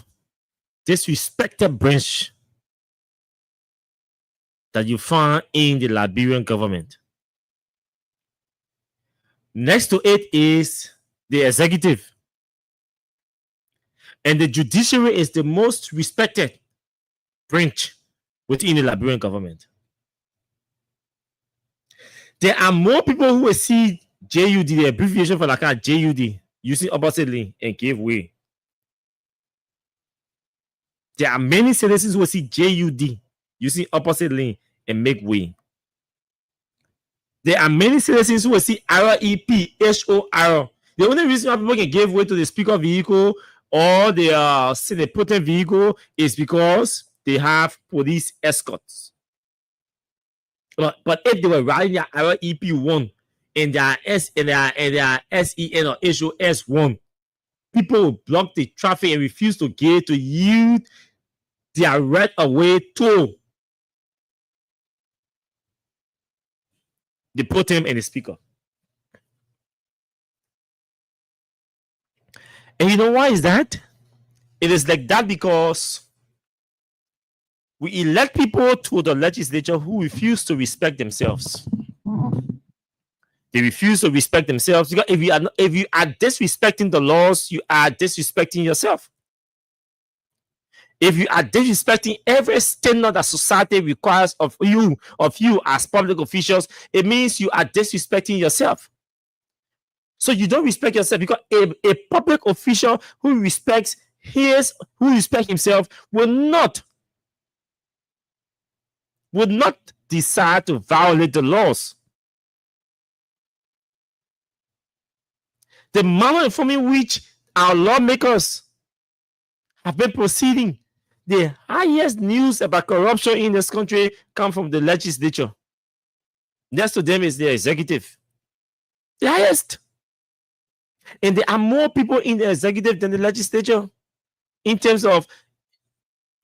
disrespected branch that you find in the Liberian government. Next to it is the executive. And the judiciary is the most respected branch within the Liberian government. There are more people who will see JUD, the abbreviation for like JUD, using opposite link and give way. There are many citizens who will see JUD using opposite lane and make way. There are many citizens who will see REP, HOR. The only reason why people can give way to the speaker vehicle or the potent vehicle is because they have police escorts. But if they were riding their REP1 and their SEN or HOS1, people will block the traffic and refuse to yield their right of way to the podium and the speaker. And you know why is that? It is like that because we elect people to the legislature who refuse to respect themselves. They refuse to respect themselves because if you are disrespecting the laws, you are disrespecting yourself. If you are disrespecting every standard that society requires of you as public officials, it means you are disrespecting yourself. So you don't respect yourself because a public official who respects himself will not decide to violate the laws. The manner in which our lawmakers have been proceeding, the highest news about corruption in this country come from the legislature. Next to them is the executive. The highest. And there are more people in the executive than the legislature in terms of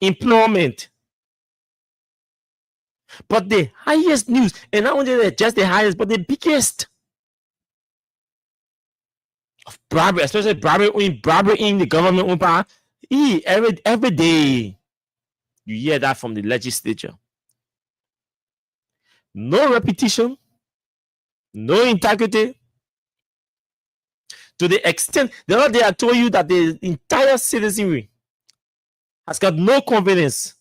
employment. But the highest news, and not only just the highest, but the biggest of bribery, especially bribery in the government power, every day you hear that from the legislature. No repetition, no integrity. To the extent, the other day I told you that the entire citizenry has got no confidence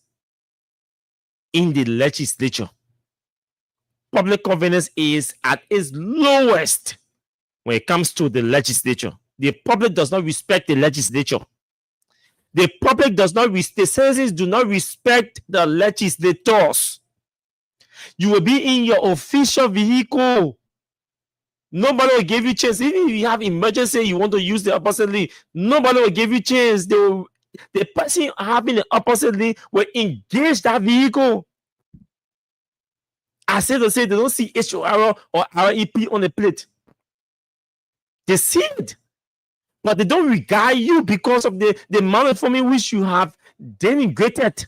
in the legislature. Public confidence is at its lowest when it comes to the legislature. The public does not respect the legislature. The citizens do not respect the legislators. You will be in your official vehicle. Nobody will give you chance. Even if you have emergency, you want to use the opposite lane, nobody will give you chance. The person having the opposite lane will engage that vehicle. I say to say they don't see HOR or REP on the plate. They see it, but they don't regard you because of the manner in which you have denigrated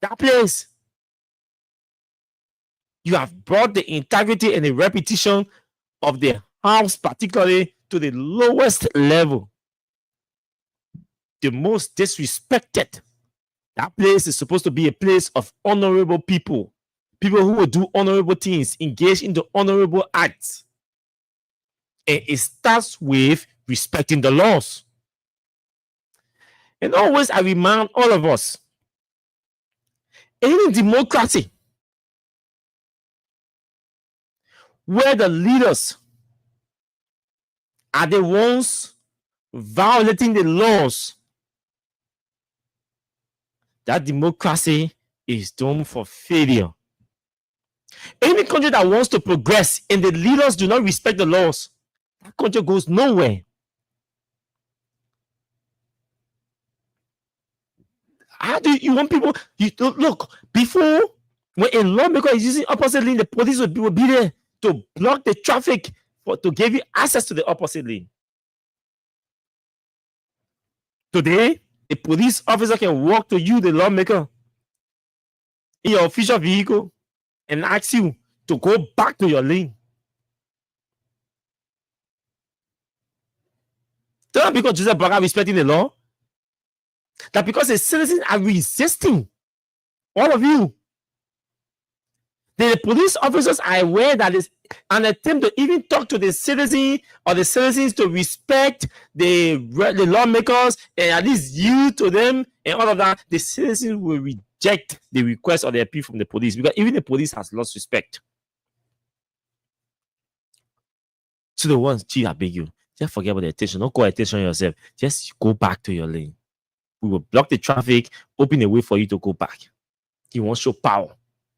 that place. You have brought the integrity and the reputation of the house, particularly to the lowest level, the most disrespected. That place is supposed to be a place of honorable people who will do honorable things, engage in the honorable acts. And it starts with respecting the laws. And always I remind all of us, in democracy, where the leaders are the ones violating the laws, that democracy is doomed for failure. Any country that wants to progress and the leaders do not respect the laws, that country goes nowhere. How do you want people? Look, before, when a lawmaker is using opposite lane, the police will be there to block the traffic to give you access to the opposite lane. Today, a police officer can walk to you, the lawmaker, in your official vehicle and ask you to go back to your lane. Not because Joseph Boakai respecting the law, that because the citizens are resisting, all of you. The police officers are aware that it's an attempt to even talk to the citizen or the citizens to respect the lawmakers and at least yield to them and all of that. The citizens will reject the request or the appeal from the police because even the police has lost respect. So the ones, gee, I beg you, just forget about the attention. Don't call attention yourself. Just go back to your lane. We will block the traffic, open a way for you to go back. He wants to show power.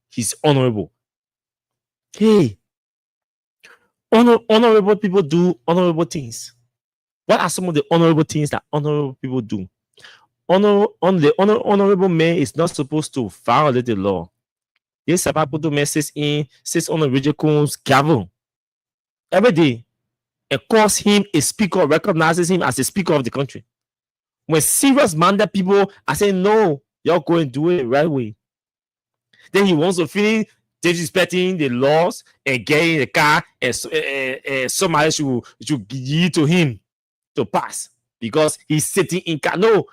He's honorable. Hey, honorable people do honorable things. What are some of the honorable things that honorable people do? Honorable man is not supposed to violate the law. This Sabaputo man sits on the Rigicoon's gavel every day and calls him a speaker, recognizes him as a speaker of the country. When serious minded people are saying, no, you're going to do it the right way, then he wants to finish disrespecting the laws and getting in the car and somebody should give to him to pass because he's sitting in car. No,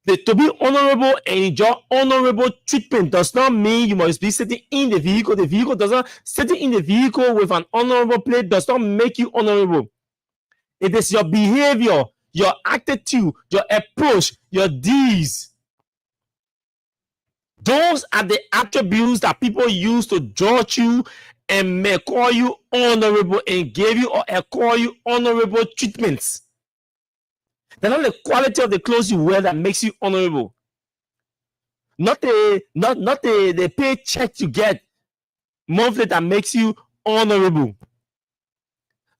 to be honorable and enjoy honorable treatment does not mean you must be sitting in the vehicle. The vehicle does not, sitting in the vehicle with an honorable plate does not make you honorable. It is your behavior, your attitude, your approach, your deeds. Those are the attributes that people use to judge you and may call you honorable and give you or call you honorable treatments. They're not the quality of the clothes you wear that makes you honorable. Not the paycheck you get monthly that makes you honorable.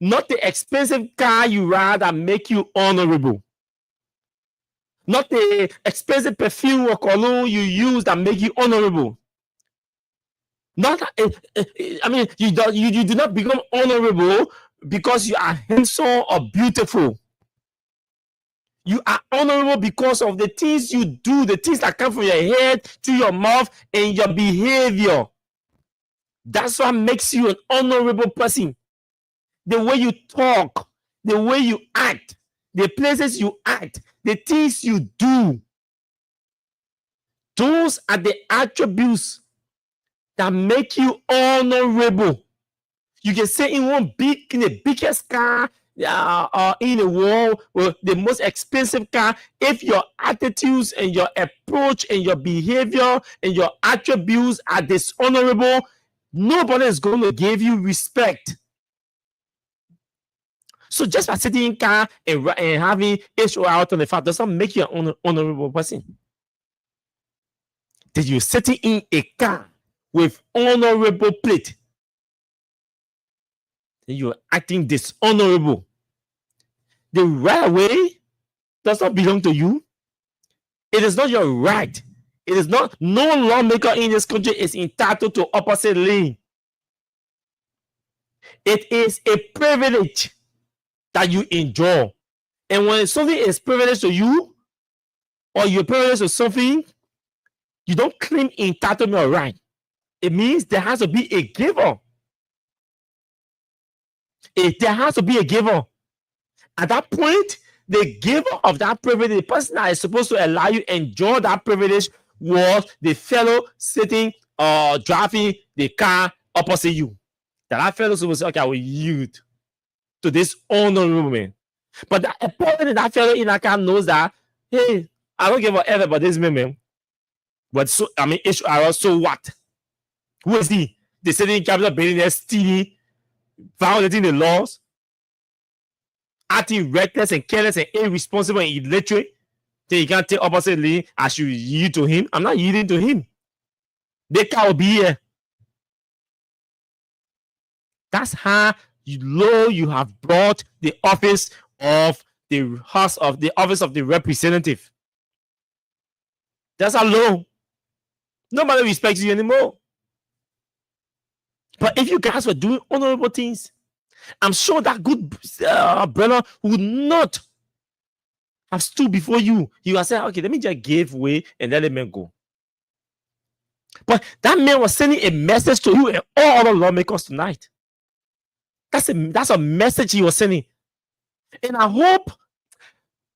Not the expensive car you ride that make you honorable. Not the expensive perfume or cologne you use that make you honorable. Not, you do not become honorable because you are handsome or beautiful. You are honorable because of the things you do, the things that come from your head to your mouth and your behavior. That's what makes you an honorable person. The way you talk, the way you act, the places you act, the things you do. Those are the attributes that make you honorable. You can say in the biggest car in the world, with the most expensive car, if your attitudes and your approach and your behavior and your attributes are dishonorable, nobody is going to give you respect. So just by sitting in car and having HOR out on the fact does not make you an honorable person. Did you sitting in a car with honorable plate? Then you're acting dishonorable. The right way does not belong to you. It is not your right. It is not, no lawmaker in this country is entitled to opposite lane. It is a privilege that you enjoy. And when something is privilege to you, or you're privileged to something, you don't claim entitlement or right. It means there has to be a giver. There has to be a giver. At that point, the giver of that privilege, the person that is supposed to allow you enjoy that privilege, was the fellow sitting or driving the car opposite you. That fellow supposed to say, okay, I will yield to this honorable man. But that fellow in that car knows that, hey, I don't give a ever about this man. But so, HOR, so what? Who is he? The sitting capital billionaire stealing, violating the laws, acting reckless and careless and irresponsible and illiterate. Then you can't take oppositely, I should yield to him. I'm not yielding to him. The car will be here. That's how low you have brought the office of the House of the office of the representative. That's how low. Nobody respects you anymore. But if you guys were doing honorable things, I'm sure that good brother would not have stood before you. He would have said, okay, let me just give way and let the man go. But that man was sending a message to you and all other lawmakers tonight. That's a message he was sending. And I hope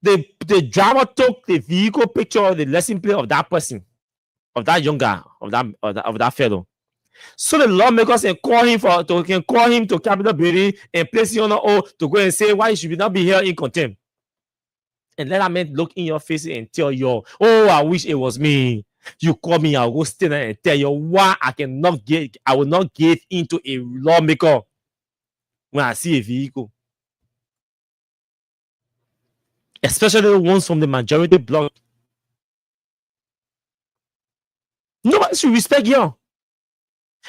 the driver took the vehicle picture or the lesson plate of that person, of that young guy, of that fellow. So the lawmakers can call him to Capitol building and place him on oath to go and say why he should not be here in contempt. And let that man look in your face and tell you, oh, I wish it was me. You call me, I'll go stand there and tell you why I will not give into a lawmaker when I see a vehicle. Especially the ones from the majority bloc. Nobody should respect you.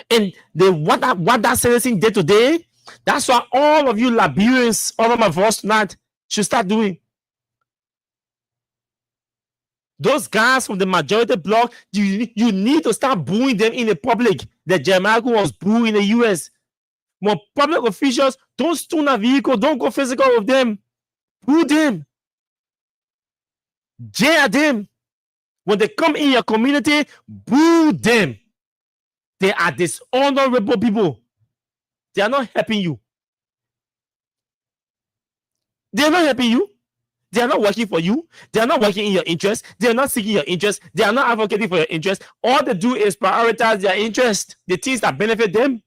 And what that sentencing did today, that's why all of you Liberians, all of my voice tonight, should start doing. Those guys from the majority bloc, you need to start booing them in the public. The Jeremiah was booed in the US. When public officials don't stun a vehicle, don't go physical with them. Boo them. Jeer them. When they come in your community, boo them. They are dishonorable people. They are not helping you. They are not helping you. They are not working for you. They are not working in your interest. They are not seeking your interest. They are not advocating for your interest. All they do is prioritize their interest, the things that benefit them.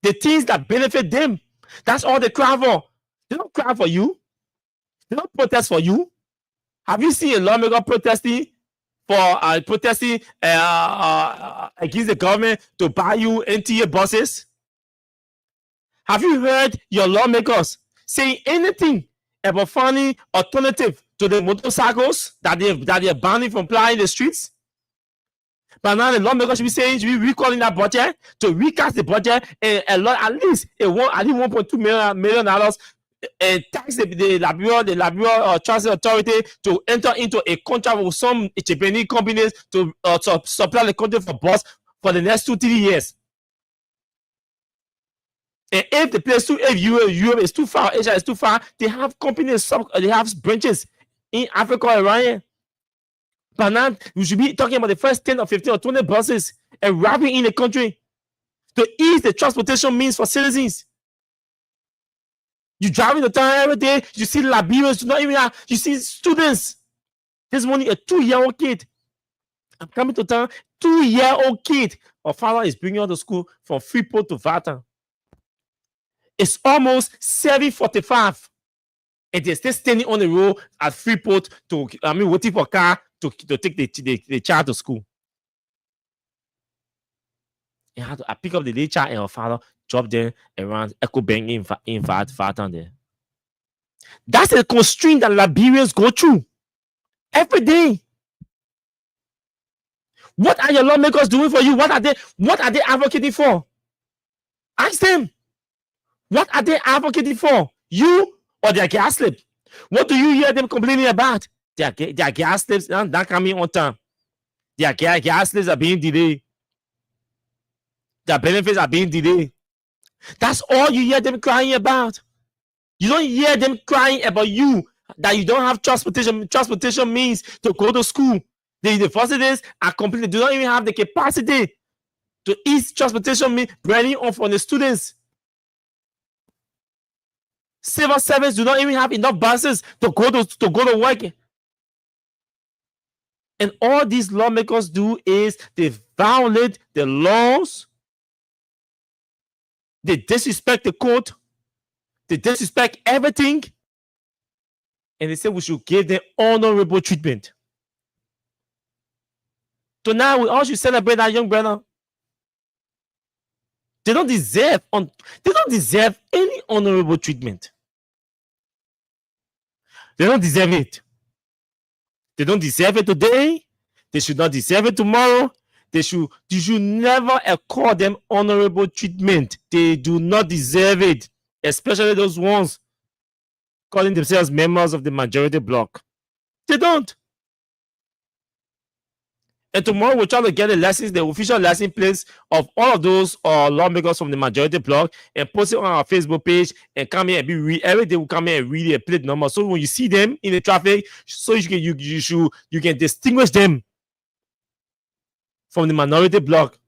The things that benefit them. That's all they cry for. They don't cry for you. They don't protest for you. Have you seen a lawmaker protesting against the government to buy you NTA buses? Have you heard your lawmakers saying anything about finding alternative to the motorcycles that they're banning from plying the streets? But now the lawmakers should be recalling that budget to recast the budget and at least $1.2 million and tax the Liberia Transit Authority to enter into a contract with some Japanese companies to supply the country for bus for the next 2-3 years. And if the place if Europe is too far, Asia is too far, they have companies, they have branches in Africa and around here. But now we should be talking about the first 10 or 15 or 20 buses arriving in the country to ease the transportation means for citizens. You driving the town every day, you see Liberians, you see students. This morning, a 2-year-old kid. I'm coming to town, 2-year-old kid. Our father is bringing her to school from Freeport to Vata. It's almost 7:45. And they're still standing on the road at Freeport waiting for a car to take the child to school. I pick up the little child and her father, drop them around Echo Bank in Vata there. That's the constraint that Liberians go through every day. What are your lawmakers doing for you? What are they advocating for? Ask them. What are they advocating for? You or their gas slip? What do you hear them complaining about? Their gas slips not coming on time. Their gas slips are being delayed. Their benefits are being delayed. That's all you hear them crying about. You don't hear them crying about you, that you don't have transportation. Transportation means to go to school. The universities are completely do not even have the capacity to ease transportation means bringing on for the students. Civil servants do not even have enough buses to go to work. And all these lawmakers do is they violate the laws. They disrespect the court. They disrespect everything. And they say we should give them honorable treatment. So now we all should celebrate that young brother. They don't deserve any honorable treatment. They don't deserve it. They don't deserve it today. They should not deserve it tomorrow. You should never accord them honorable treatment. They do not deserve it, especially those ones calling themselves members of the majority bloc. They don't. And tomorrow we'll try to get the official lesson plates of all of those lawmakers from the majority bloc and post it on our Facebook page and come here and every day we'll come here and read a plate number. So when you see them in the traffic, so you can distinguish them from the minority bloc.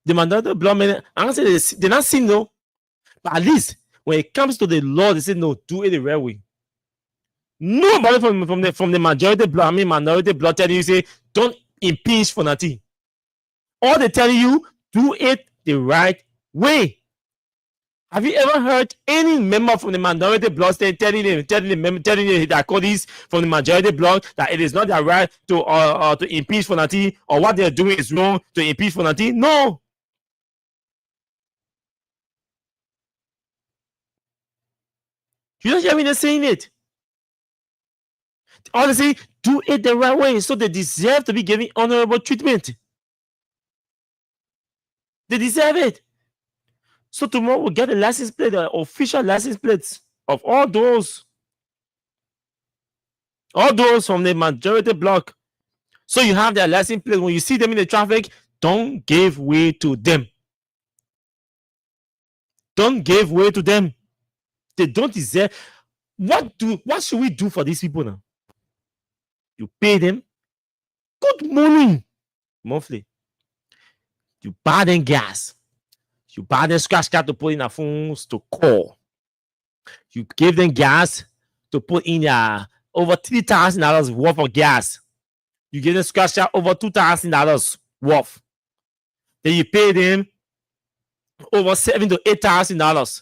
The minority bloc, man, I'm gonna say they're not seen though, but at least when it comes to the law, they say no, do it the right way. Nobody from the majority bloc, minority bloc, telling you say don't impeach for nothing. Or they tell you do it the right way. Have you ever heard any member from the minority bloc telling you that colleagues from the majority bloc that it is not their right to impeach for nothing, or what they're doing is wrong to impeach for nothing? No. You don't hear me saying it. honestly, do it the right way. So they deserve to be given honorable treatment. They deserve it. So tomorrow we'll get a license plate, the official license plates of all those from the majority block. So you have their license plate. When you see them in the traffic, don't give way to them. Don't give way to them. They don't deserve. What should we do for these people now? You pay them good money monthly. You buy them gas. You buy them scratch card to put in their phones to call. You give them gas to put in their over $3,000 worth of gas. You give them scratch card over $2,000 worth. Then you pay them over $7,000 to $8,000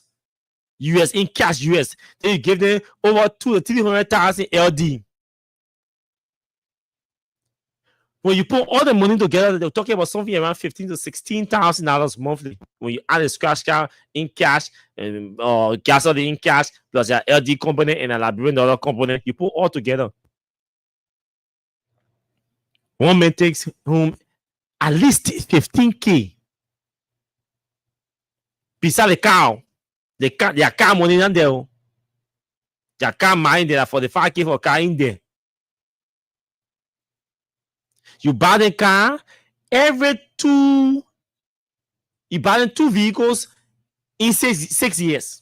US in cash US. Then you give them over $200,000 to $300,000 LD. When you put all the money together, they're talking about something around $15,000 to $16,000 monthly. When you add a scratch card in cash and gasoline in cash plus your LD component and a Liberian dollar component, you put all together. One man takes home at least $15,000. Besides the car, their car money in there. Their car money there for the $5,000 for car in there. You buy the car you buy them 2 vehicles in 6 years.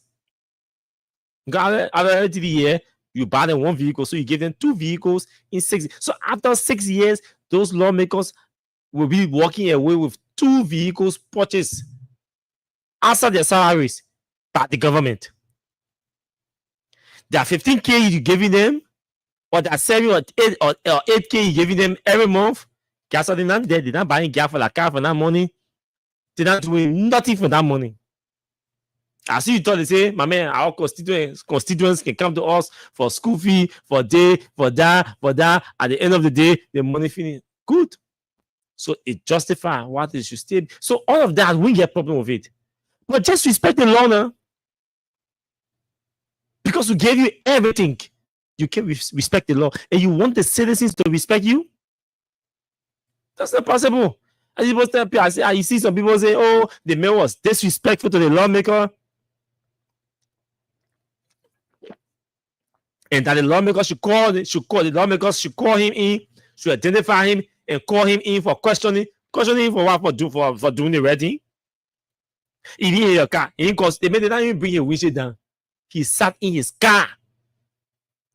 After the year, you buy them 1 vehicle, so you give them 2 vehicles in 6 years. So after 6 years, those lawmakers will be walking away with 2 vehicles purchased outside their salaries by the government. There are $15,000 you're giving them, or that 7 or 8,000 you're giving them every month. Gas are not there. They're not buying gas for the car for that money. They're not doing nothing for that money. I see you thought they say, my man, our constituents can come to us for school fee, for day, for that. At the end of the day, the money finished. Good. So it justifies what they should stay. So all of that, we get problem with it. But just respect the law now. Because we gave you everything. You can respect the law. And you want the citizens to respect you? That's not possible. And you see some people say, oh, the mayor was disrespectful to the lawmaker. And that the lawmaker should call him in, should identify him and call him in for questioning. Questioning for what? For doing the right thing. He didn't hear your car. They made not even bring your windshield down. He sat in his car.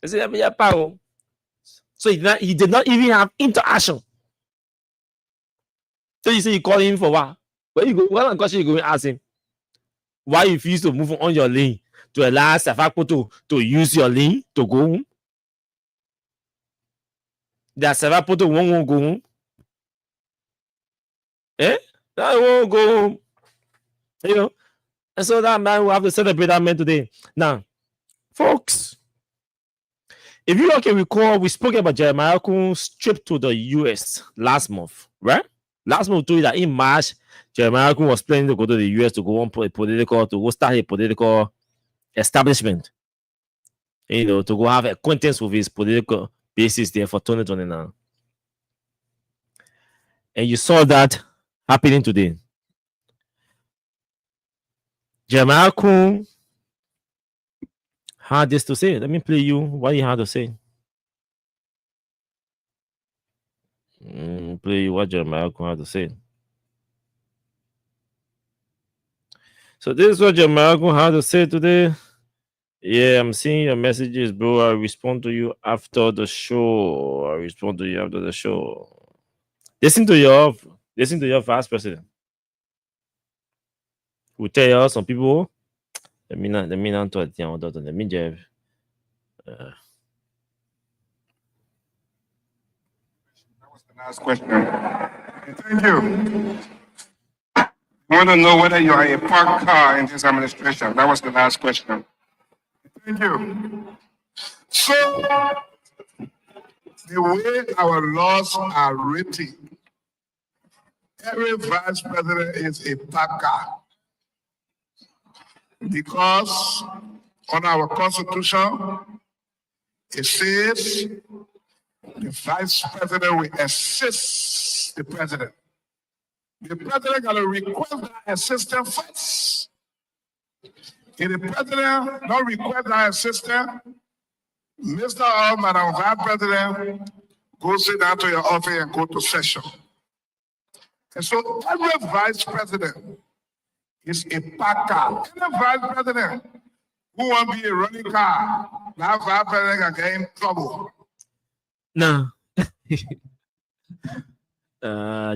I said, so he did not even have interaction. So you say you call him for what? Where you go? What question you going to ask him? Why you refuse to move on your lane to allow Safakpo to use your lane to go home? That Safakpo won't go home. That won't go home. You know, and so that man will have to celebrate that man today. Now, folks, if you can recall, we spoke about Jeremiah Kun's trip to the US last month, right? Last month, we told you that in March, Jeremiah Kun was planning to go to the US to go start a political establishment. You know, to go have acquaintance with his political basis there for 2029. And you saw that happening today. Jeremiah Kun had this to say. Let me play you what he had to say. Play you what Jeremiah Kun had to say. So this is what Jeremiah Kun had to say today. Yeah, I'm seeing your messages, bro. I'll respond to you after the show. Listen to your vice president. We tell you some people. Let me not to let me just That was the last question. Thank you. I want to know whether you are a parked car in this administration. That was the last question. Thank you. So, the way our laws are written, every vice president is a parked car. Because on our constitution, it says The vice president will assist the president. The president got to request that assistance first. If the president don't request that assistance, Mr. or Madam Vice President, go sit down to your office and go to session. And so every vice president is a packer. Any vice president who want to be a running car, that vice president can get in trouble. No.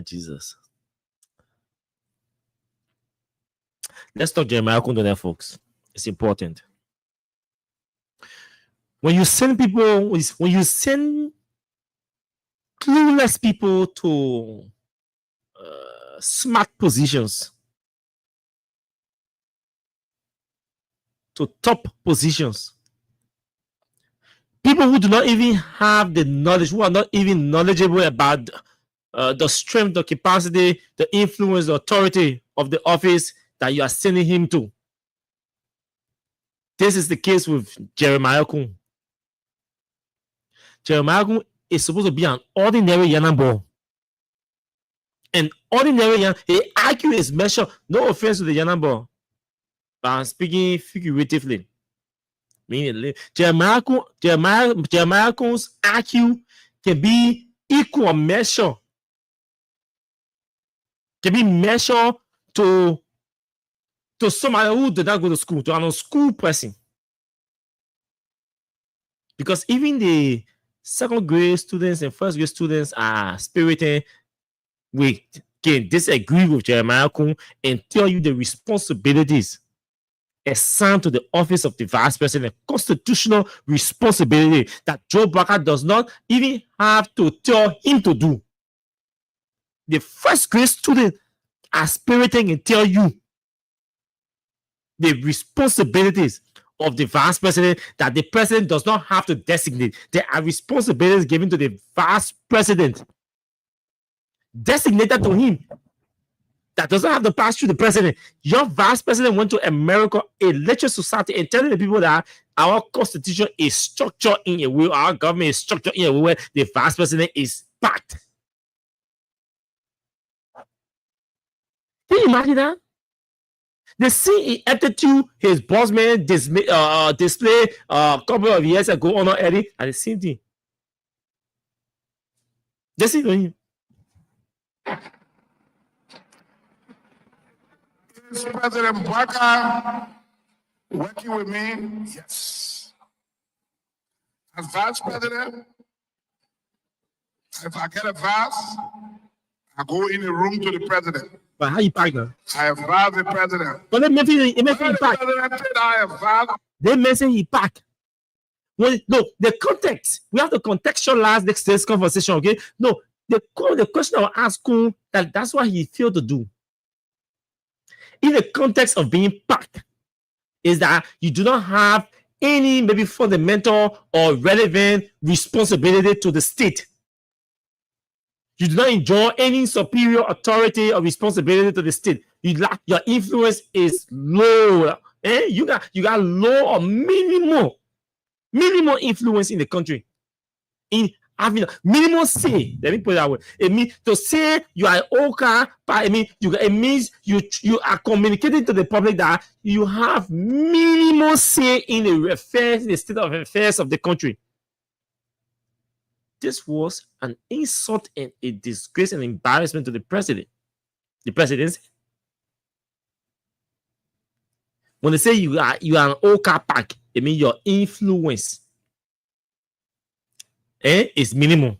Jesus. Let's talk Jeremiah Kundone, folks. It's important. When you send people, when you send clueless people to smart positions, to top positions, people who do not even have the knowledge, who are not even knowledgeable about the strength, the capacity, the influence, the authority of the office that you are sending him to. This is the case with Jeremiah Kun. Jeremiah Kun is supposed to be an ordinary Yanabo. An ordinary Yan. His IQ is measured. No offense to the Yanabo, but I'm speaking figuratively. Meaning, Jeremiah Kun's IQ can be equal measure. Can be measured to somebody who did not go to school, to an school person. Because even the second grade students and first grade students are spirited. We can disagree with Jeremiah Kun and tell you the responsibilities assigned to the office of the vice president, constitutional responsibility that Joe Barker does not even have to tell him to do. The first grade student are spiriting and tell you the responsibilities of the vice president that the president does not have to designate. There are responsibilities given to the vice president, designated to him, that doesn't have to pass through the president. Your vice president went to America, a lecture society, and telling the people that our constitution is structured in a way, our government is structured in a way where the vice president is packed. Can you imagine that? The scene aptitude his boss man display a couple of years ago on Eddie at the same thing. Just see him. Is President Barker working with me? Yes. As vice president, if I get a vice, I go in the room to the president. But how you pack them? I have vowed the president. But they mention he pack. I have vowed. They mention he pack. Well, no, the context. We have to contextualize this conversation, okay? No, the question I will ask you, that's what he failed to do. In the context of being packed, is that you do not have any maybe fundamental or relevant responsibility to the state. You do not enjoy any superior authority or responsibility to the state. Your influence is low. You got low or minimal influence in the country. In having minimal say, let me put it that way. It means to say you are okay, but it means you are communicating to the public that you have minimal say in the affairs, the state of affairs of the country. This was an insult and a disgrace and embarrassment to the president. The presidency. When they say you are an OK pack, it means your influence is minimal.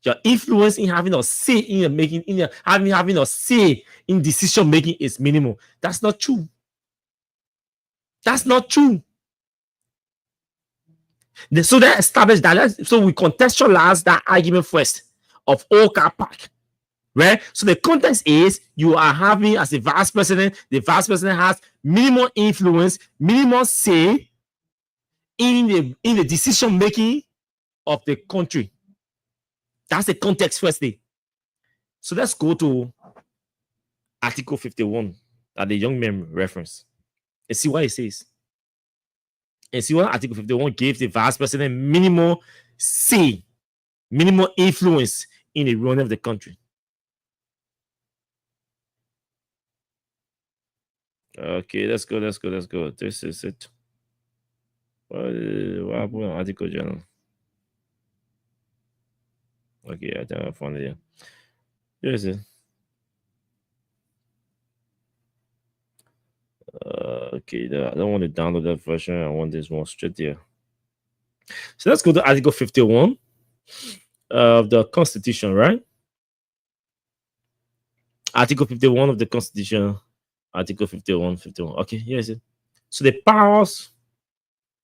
Your influence in having a say in your making, having a say in decision making is minimal. That's not true. That's not true. So they established that. So we contextualize that argument first of OK pack, right? So the context is you are having as a vice president, the vice president has minimal influence, minimal say in the decision making of the country. That's the context firstly. So let's go to Article 51 that the young man reference and see what it says. And see what Article 51 gives the vice president minimal say Minimum influence in the running of the country. Okay, let's go. This is it. What happened on Article Journal? Okay, I think I found it here. Here is it. Okay, I don't want to download that version. I want this one straight there. So let's go to Article 51 of the Constitution, right? Article 51 of the Constitution. Article 51. Okay, here's it. So the powers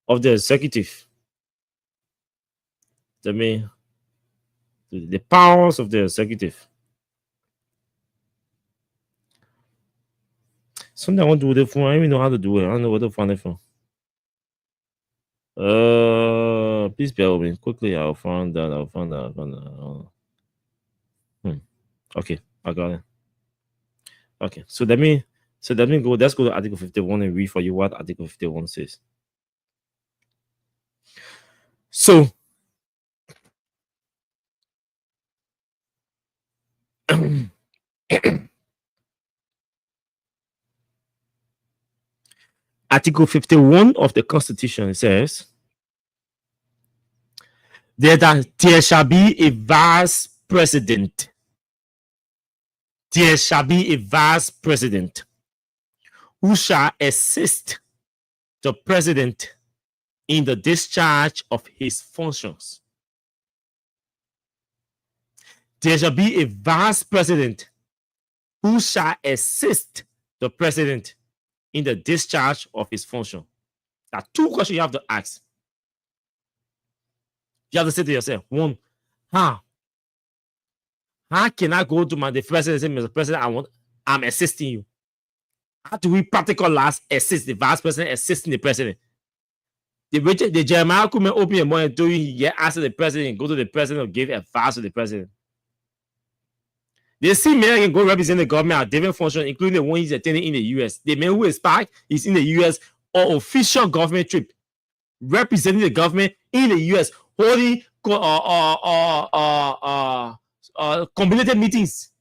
of the executive. The powers of the executive. Something I want to do with the phone. I don't even know how to do it. I don't know where to find it from. Please bear with me. Quickly, I'll find that. Okay, I got it. Okay, so let me go. Let's go to Article 51 and read for you what Article 51 says. So Article 51 of the Constitution says there shall be a vice president. There shall be a vice president who shall assist the president in the discharge of his functions. There shall be a vice president who shall assist the president in the discharge of his function. There are two questions you have to ask. You have to say to yourself, one, how can I go to the president and say, Mr. President, I'm assisting you? How do we practically assist the vice president assisting the president? The Jeremiah could open your mind and tell you he get asked the president, go to the president or give advice to the president. They see men can go represent the government at different functions, including the one he's attending in the US. The man who is back is in the US on official government trip, representing the government in the US, holding combinated meetings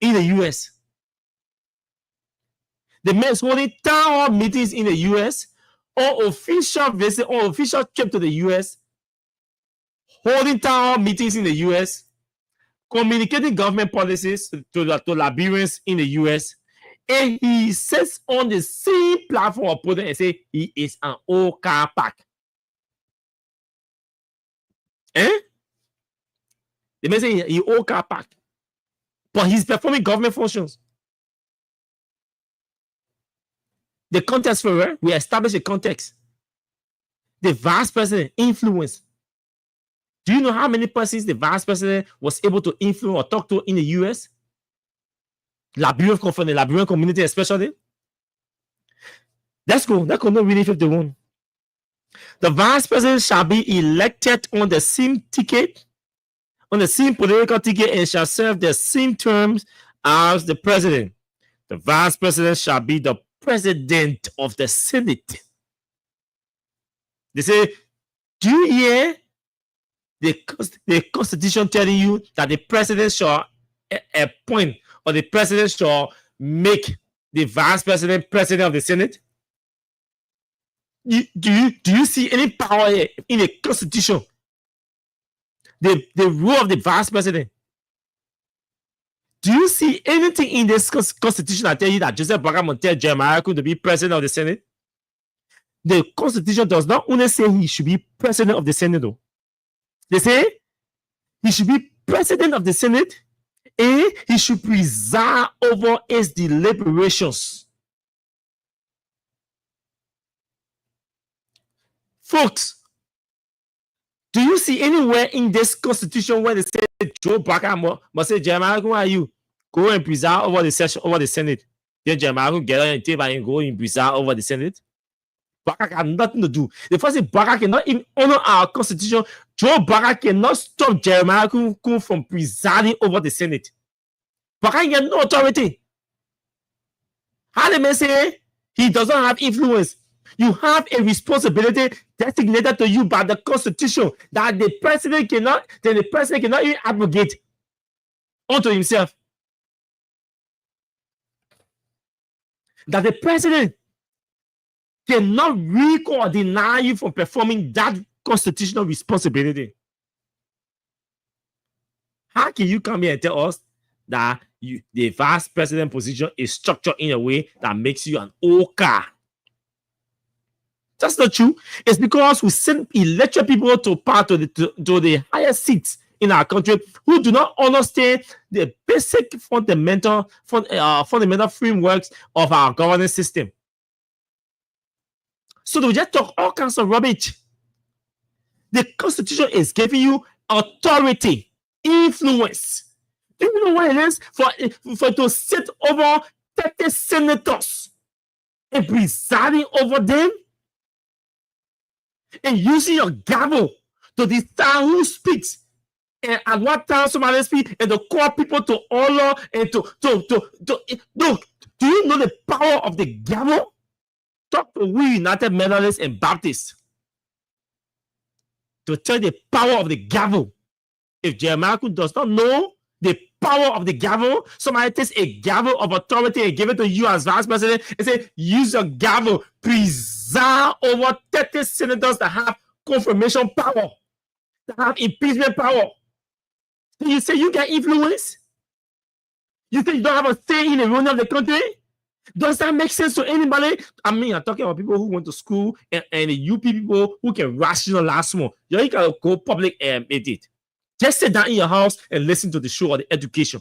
in the US. The man is holding town hall meetings in the US, on official visit, on official trip to the US, holding town hall meetings in the US, communicating government policies to Liberians in the US, and he sits on the same platform of podium and say he is an old car park. The man say he old car park, but he's performing government functions. The context for it, we establish a context. The vice president influence. Do you know how many persons the vice president was able to influence or talk to in the US? Liberian community especially. Let's go. Let's go. No, really 51. The vice president shall be elected on the same ticket, on the same political ticket, and shall serve the same terms as the president. The vice president shall be the president of the Senate. They say, do you hear the Constitution telling you that the president shall appoint or the president shall make the vice president president of the Senate? Do you see any power here in the Constitution? The role of the vice president. Do you see anything in this Constitution that tell you that Joseph Boakai will tell Jeremiah to be president of the Senate? The Constitution does not only say he should be president of the Senate, though. They say he should be president of the Senate and he should preside over its deliberations. Folks, do you see anywhere in this Constitution where they say Joe Boakai must say, Jeremiah, who are you? Go and preside over the session, over the Senate. Then Jeremiah will get on the table and go and preside over the Senate. Boakai got nothing to do. The first thing, Boakai cannot even honor our Constitution. Joe Boakai cannot stop Jeremiah from presiding over the Senate. Boakai has no authority. How the man say he does not have influence? You have a responsibility designated to you by the Constitution that the president cannot even abrogate unto himself. That the president cannot recall or deny you from performing that constitutional responsibility. How can you come here and tell us that the vice president position is structured in a way that makes you an OKA? That's not true. It's because we send elected people to the highest seats in our country who do not understand the basic fundamental frameworks of our governance system. So they just talk all kinds of rubbish. The Constitution is giving you authority, influence. Do you know what it is for to sit over 30 senators and presiding over them and using your gavel to decide who speaks and at what time somebody speaks and to call people to honor and to look. Do you know the power of the gavel? Talk to we United Methodists and Baptists to tell the power of the gavel. If Jeremiah does not know the power of the gavel, somebody takes a gavel of authority and give it to you as vice president and say, use your gavel, preside over 30 senators that have confirmation power, that have impeachment power. Then you say you get influence? You think you don't have a say in the running of the country? Does that make sense to anybody? I mean, I'm talking about people who went to school and the UP people who can rationalize more. You gotta go public and edit. Just sit down in your house and listen to the show or the education.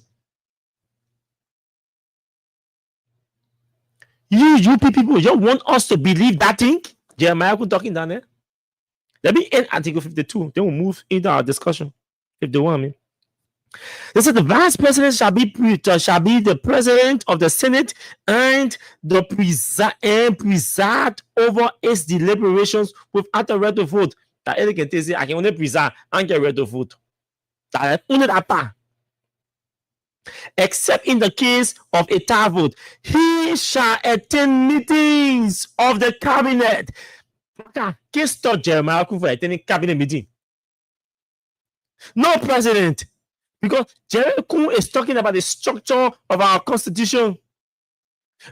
You UP people, you want us to believe that thing? Jeremiah talking down there. Let me end Article 52. Then we'll move into our discussion. If they want me. They said the vice president shall be the president of the Senate and preside over its deliberations without a right to vote. That can say I can only preside and get right to vote. Except in the case of a tie vote, he shall attend meetings of the cabinet. Can't stop Jeremiah for attending cabinet meeting. No president. Because Jeremiah is talking about the structure of our constitution.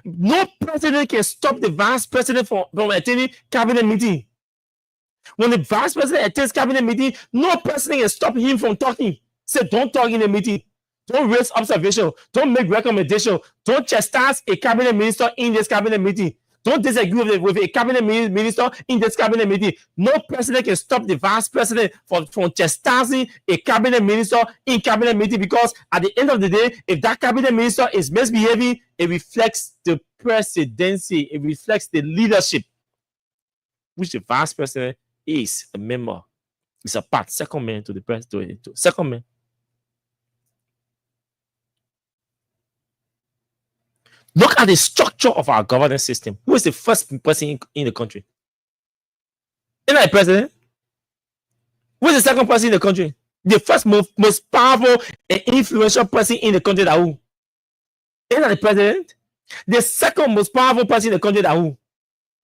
No president can stop the vice president from attending cabinet meeting. When the vice president attends cabinet meeting, no president can stop him from talking. Say, don't talk in the meeting. Don't raise observation. Don't make recommendation. Don't chastise a cabinet minister in this cabinet meeting. Don't disagree with a cabinet minister in this cabinet meeting. No president can stop the vice president from chastising a cabinet minister in cabinet meeting, because at the end of the day, if that cabinet minister is misbehaving, it reflects the presidency. It reflects the leadership, which the vice president is a member. It's a part, second man to the president. Second man. Look at the structure of our governance system. Who is the first person in the country? Isn't that the president? Who is the second person in the country? The first most powerful and influential person in the country, that who? Isn't that the president? The second most powerful person in the country, that who?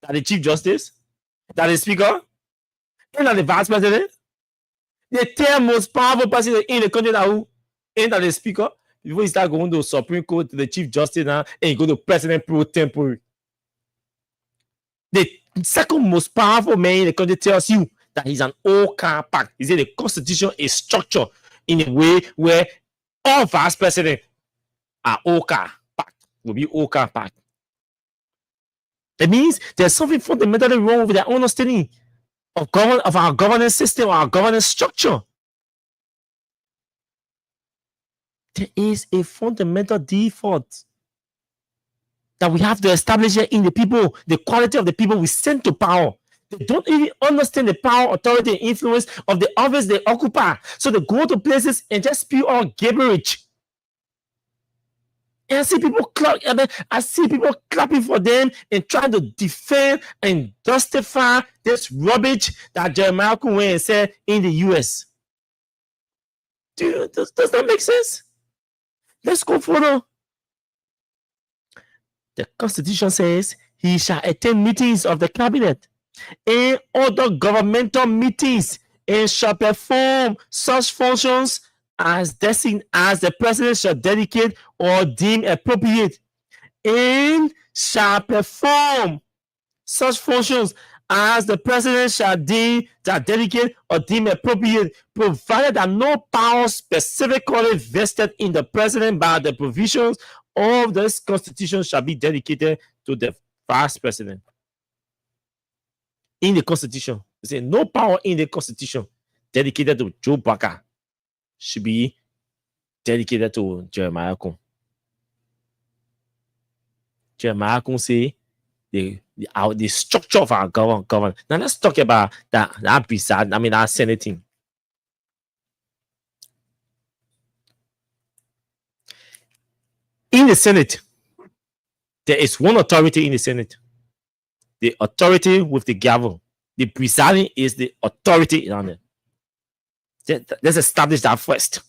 That the Chief Justice? That the Speaker? Isn't that the Vice President? The third most powerful person in the country, that who? Isn't that the Speaker? Before you start going to Supreme Court, to the Chief Justice now, and you go to President pro tempore. The second most powerful man in the country tells you that he's an OKA pact. He said the Constitution is structured in a way where all vice presidents are OKA pact, will be OKA pact. That means there's something fundamentally wrong with their understanding of our governance system, our governance structure. There is a fundamental default that we have to establish here in the people, the quality of the people we send to power. They don't even understand the power, authority, and influence of the office they occupy. So they go to places and just spew all gibberish. And I see people clapping for them and trying to defend and justify this rubbish that Jeremiah went and said in the US. Does that make sense? Let's go further. The Constitution says he shall attend meetings of the cabinet and other governmental meetings, and shall perform such functions as the president shall dedicate or deem appropriate, and shall perform such functions as the president shall dedicate or deem appropriate, provided that no power specifically vested in the president by the provisions of this constitution shall be dedicated to the vice president. In the constitution, they say no power in the constitution dedicated to Joe Baka should be dedicated to Jeremiah Kun. Jeremiah Kun say the structure of our government. Now let's talk about that Senate thing. In the Senate, there is one authority in the Senate. The authority with the gavel. The presiding is the authority on it. Let's establish that first.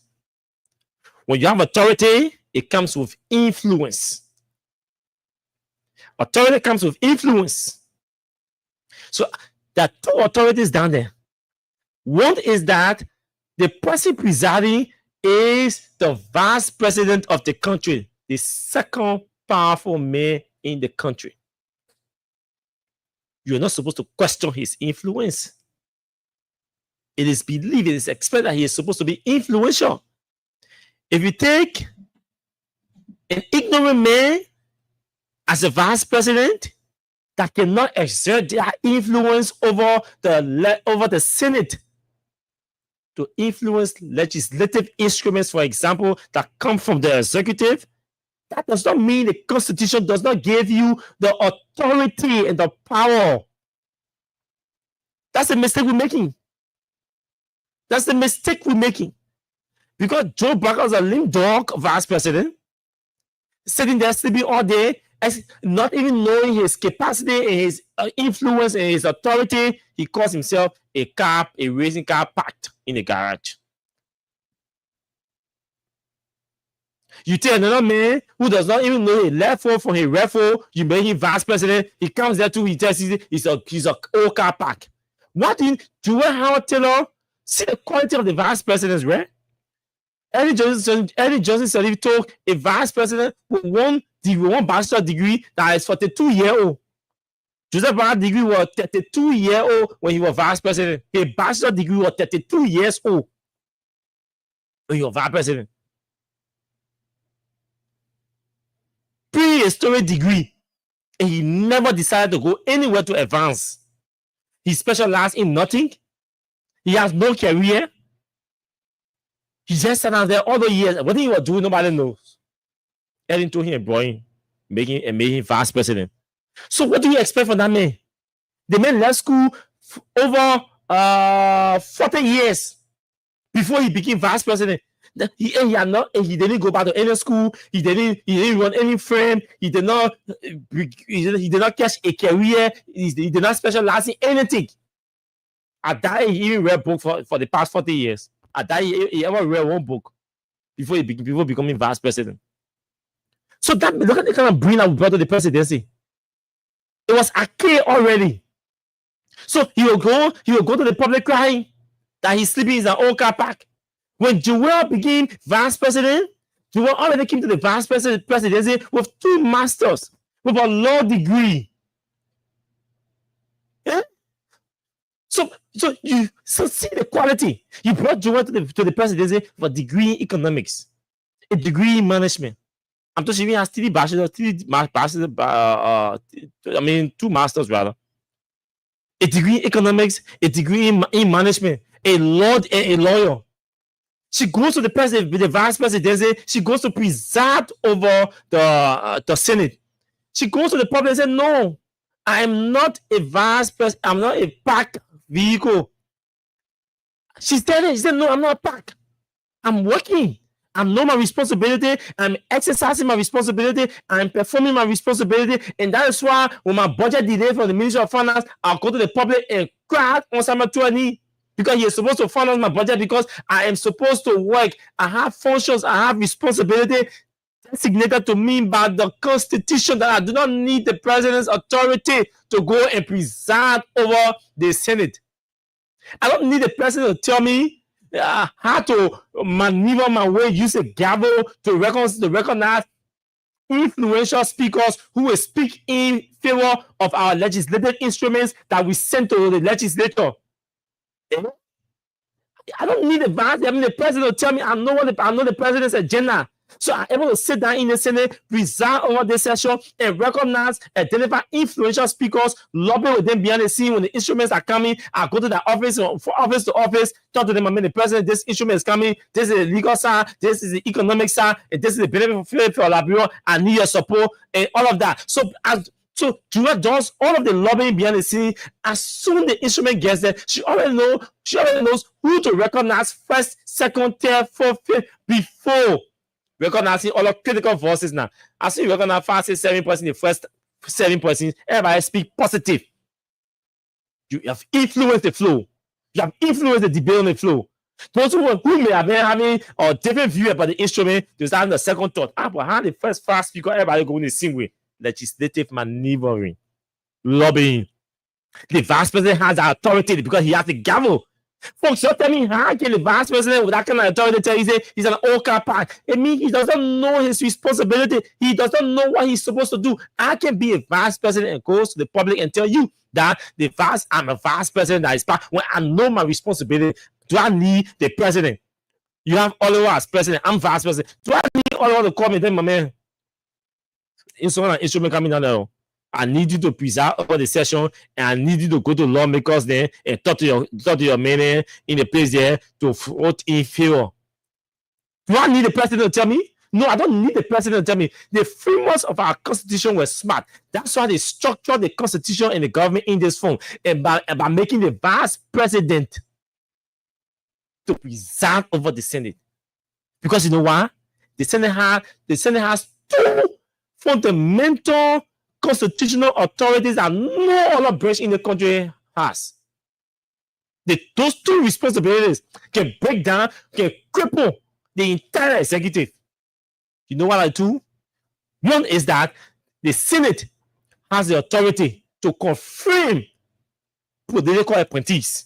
When you have authority, it comes with influence. Authority comes with influence. So there are two authorities down there. One is that the person presiding is the vice president of the country, the second powerful man in the country. You're not supposed to question his influence. It is believed, it is expected that he is supposed to be influential. If you take an ignorant man as a vice president that cannot exert their influence over the Senate to influence legislative instruments, for example, that come from the executive, that does not mean the Constitution does not give you the authority and the power. That's the mistake we're making. That's the mistake we're making. Because Joe Baka was a lame dog vice president, sitting there sleeping all day, not even knowing his capacity and his influence and his authority, he calls himself a racing car parked in the garage. You take another man who does not even know a left foot from a right foot, you make him vice president, he comes there too, he tells you he's a old car park. What in Joel Howard Taylor see the quality of the vice presidents, right? Eddie Johnson Sirleaf told a vice president with one bachelor degree that is 42-year-old. Joseph Barrett's degree was 32-year-old when he was vice president. His bachelor degree was 32 years old when he was vice president. Prehistoric degree, and he never decided to go anywhere to advance. He specialized in nothing. He has no career. He just sat down there all the years. What he was doing, nobody knows. Ellen told him and brought him, made him vice president. So what do you expect from that man? The man left school over 40 years before he became vice president. He didn't go back to any school. He didn't run any frame. He did not catch a career. He did not specialize in anything. At that he even read book for the past 40 years. At that he ever read one book before becoming vice president. So that look at the kind of brain that we brought to the presidency. It was archaic already. So he will go to the public crying that he's sleeping in an old car park. When Joel became vice president, Joel already came to the vice presidency with 2 masters, with a law degree. Yeah? So you see the quality. You brought Joel to the presidency for a degree in economics, a degree in management. I'm just even has 3 bachelors, 2 masters rather. A degree in economics, a degree in management, a lawyer. She goes to the vice presidency. She goes to preside over the Senate. She goes to the public and says, "No, I am not a vice president. I'm not a PAC vehicle." She's telling. She said, "No, I'm not a PAC. I'm working. I know my responsibility. I'm exercising my responsibility. I'm performing my responsibility, and that is why when my budget delayed from the Ministry of Finance, I'll go to the public and cry on Samuel Tuani. Because he is supposed to finance my budget because I am supposed to work. I have functions. I have responsibility. designated to me by the Constitution that I do not need the president's authority to go and preside over the Senate. I don't need the president to tell me how to maneuver my way, use a gavel to recognize influential speakers who will speak in favor of our legislative instruments that we send to the legislature. I don't need the president to tell me I know the president's agenda. So I'm able to sit down in the Senate, preside over this session, and recognize, identify influential speakers, lobby with them behind the scene when the instruments are coming. I go to the office, from office to office, talk to them. I mean, the president, this instrument is coming. This is the legal side. This is the economic side. And this is the benefit for Liberia. I need your support and all of that. So Julia does all of the lobbying behind the scene. As soon as the instrument gets there, she already knows who to recognize first, second, third, fourth, fifth, before recognizing all of critical voices now. As you recognize 5, 6, 7%, the first 7%, everybody speak positive. You have influenced the flow. You have influenced the debate on the flow. Those who may have been having a different view about the instrument, they start the second thought. But how the first fast speaker, everybody going the same way. Legislative maneuvering, lobbying. The vice president has the authority because he has the gavel. Folks, don't tell me how can the vice president with that kind of authority tell you he's an OK pack? It means he doesn't know his responsibility. He doesn't know what he's supposed to do. I can be a vice president and go to the public and tell you that I'm a vice president that is back when I know my responsibility. Do I need the president? You have Oliver as president. I'm vice president. Do I need Oliver to call me? Then, my man, instrument coming down there. I need you to preside over the session, and I need you to go to lawmakers there and talk to your men in the place there to vote in favor. Do I need the president to tell me? No, I don't need the president to tell me. The framers of our constitution were smart. That's why they structured the constitution and the government in this form, and by making the vice president to preside over the Senate. Because you know why? The Senate has two fundamental constitutional authorities that no other branch in the country has. Those two responsibilities can break down, can cripple the entire executive. You know what I do? One is that the Senate has the authority to confirm political appointees.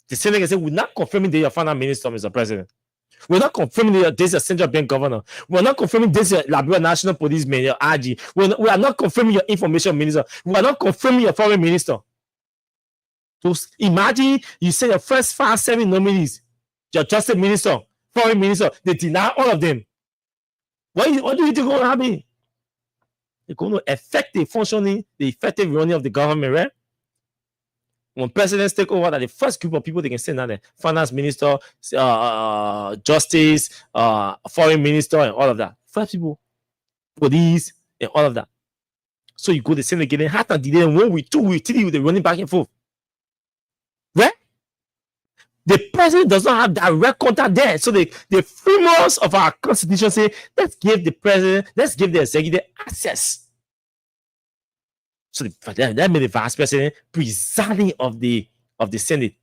The Senate can say, we're not confirming that you're finance minister, Mr. President. We're not confirming that this is a central bank governor. We're not confirming this is Liberia National Police Minister, RG. We are not confirming your information minister. We are not confirming your foreign minister. So imagine you say your first 5, 7 nominees, your justice minister, foreign minister, they deny all of them. What do you think will happen? It's going to affect the functioning, the effective running of the government, right? When presidents take over, that the first group of people they can send out the finance minister, justice, foreign minister, and all of that. First people, police, and all of that. So you go to the Senate again, half a delay, 1 week, 2 weeks, 3 weeks, they're running back and forth. Right? The president does not have direct contact there. So the framers of our constitution say, let's give the president, let's give the executive access. So that made the vice president presiding of the Senate.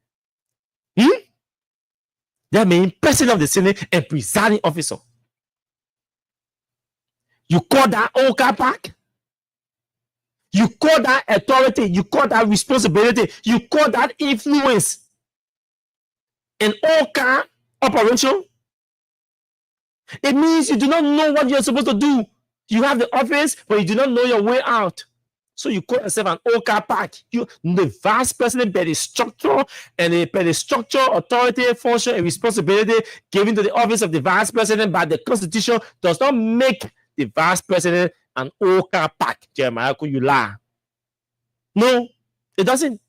That made president of the Senate and presiding officer. You call that OK back? You call that authority? You call that responsibility? You call that influence an OK operation? It means you do not know what you're supposed to do. You have the office, but you do not know your way out. So you call yourself an OK pack. The vice president, by the structure and by the structure, authority, function, and responsibility given to the office of the vice president by the Constitution, does not make the vice president an OK pack. Jeremiah, could you lie? No, it doesn't.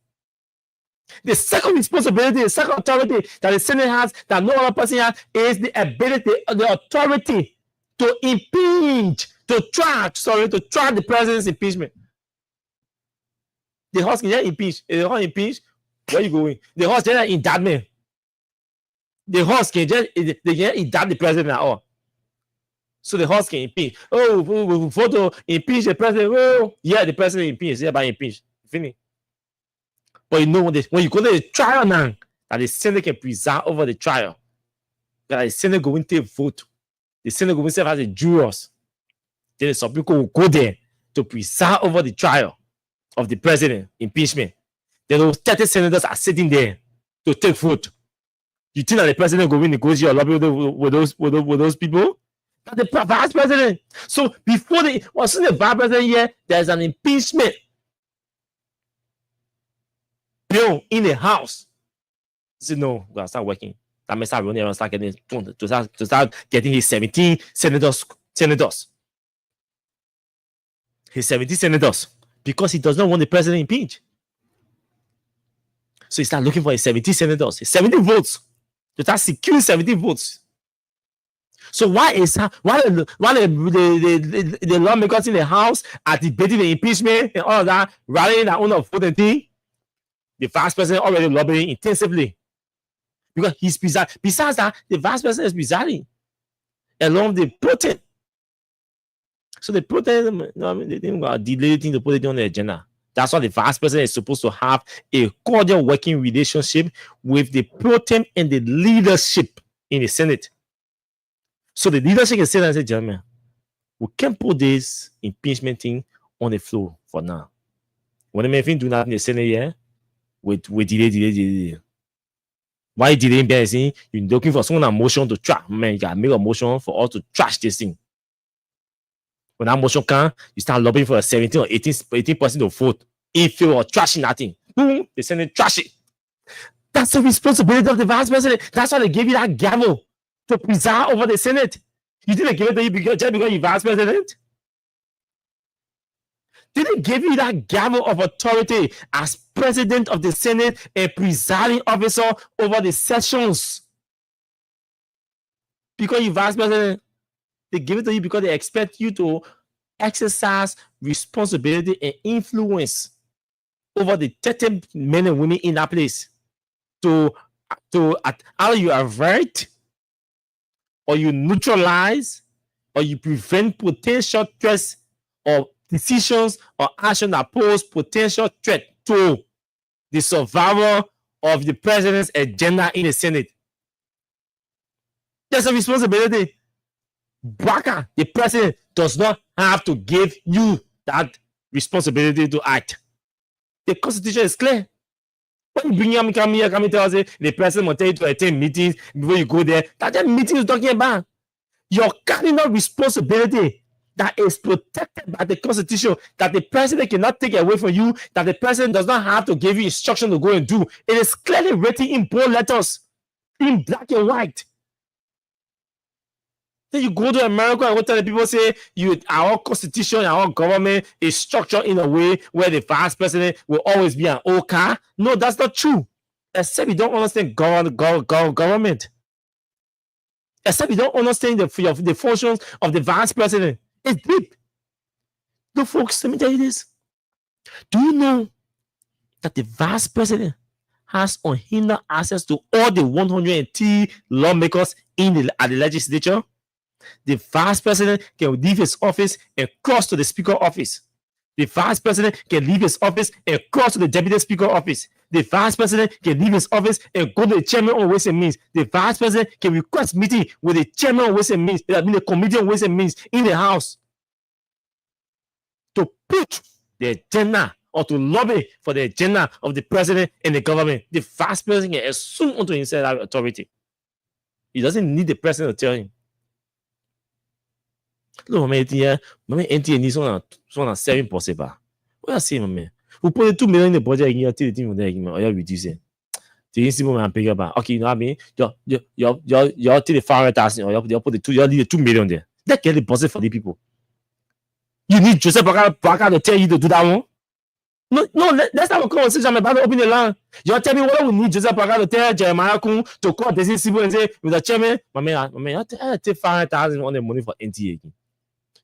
The second responsibility, the second authority that the Senate has, that no other person has, is the ability, the authority to impeach, to try the president's impeachment. The horse can get impeached. If the horse impeached, where are you going? The horse can get indictment. The horse can just indict the president at all. So the horse can impeach. Oh, we vote to impeach the president. Oh, yeah, the president impeached. Yeah, by impeach. Finish. But you know when you go to the trial now, that the Senate can preside over the trial. That the Senate going to vote The Senate will serve as a jurors. Then some people will go there to preside over the trial of the president, impeachment. Then those 30 senators are sitting there to take vote. You think that the president will negotiate or lobby with those people? Not the vice president. So before the vice president here, there's an impeachment bill in the House. Say no, we gotta start working. That means start running around, start getting to start getting his 17 senators. His 17 senators, because he does not want the president impeached. So he started looking for his 17 senators, his 17 votes, to start securing 17 votes. So why the lawmakers in the House are debating the impeachment and all of that, rallying their own voting thing? The vice president already lobbying intensively because he's presiding. Besides that, the vice president is presiding along the protest. So the protest, they didn't delay thing to put it on the agenda. That's why the vice president is supposed to have a cordial working relationship with the pro tem and the leadership in the Senate. So the leadership can say that and say, gentlemen, we can't put this impeachment thing on the floor for now. When the do that in the Senate here, we delay. Why delaying anything? You're looking for someone motion to trash. Man, you gotta make a motion for us to trash this thing. When that motion comes, you start lobbying for a 17 or 18% of vote in favor of trashing that thing. Boom, the Senate trash it. That's the responsibility of the vice president. That's why they gave you that gavel to preside over the Senate. You didn't give it to you just because you're vice president. Didn't give you that gavel of authority as president of the Senate and presiding officer over the sessions. Because you're vice president. They give it to you because they expect you to exercise responsibility and influence over the 30 men and women in that place. To either you avert, or you neutralize, or you prevent potential threats or decisions or action that pose potential threat to the survival of the president's agenda in the Senate. There's a responsibility. Baka, the president, does not have to give you that responsibility to act. The Constitution is clear. When you bring him, come here, tell us the president will tell you to attend meetings before you go there. That's the meeting you're talking about. Your cardinal responsibility that is protected by the Constitution, that the president cannot take away from you, that the president does not have to give you instruction to go and do. It is clearly written in bold letters, in black and white. Then you go to America and go tell the people, say, our constitution, our government is structured in a way where the vice president will always be an OK. No, that's not true. Except you don't understand government. Except you don't understand the functions of the vice president. It's deep. Look, folks, let me tell you this. Do you know that the vice president has unhindered access to all the 103 lawmakers at the legislature? The vice president can leave his office and cross to the speaker office. The vice president can leave his office and cross to the deputy speaker office. The vice president can leave his office and go to the chairman on Ways and Means. The vice president can request meeting with the chairman on Ways and Means, the committee on Ways and Means in the House to put the agenda or to lobby for the agenda of the president and the government. The vice president can assume onto himself that authority. He doesn't need the president to tell him. Look, NTA needs one 7%. What I say, my man? We put 2 million in the budget and you tell the team there, or you reduce it. The simple man pick up. Okay, you know what I mean? You take the 500,000 or you put you need the 2 million there. That get the budget for the people. You need Joseph Baka to tell you to do that one. No, let's have a conversation about opening the land. You're telling me what we need Joseph Baka to tell Jeremiah Kun to call the civil and say, with the chairman, my man, I take 500,000 on the money for NTA.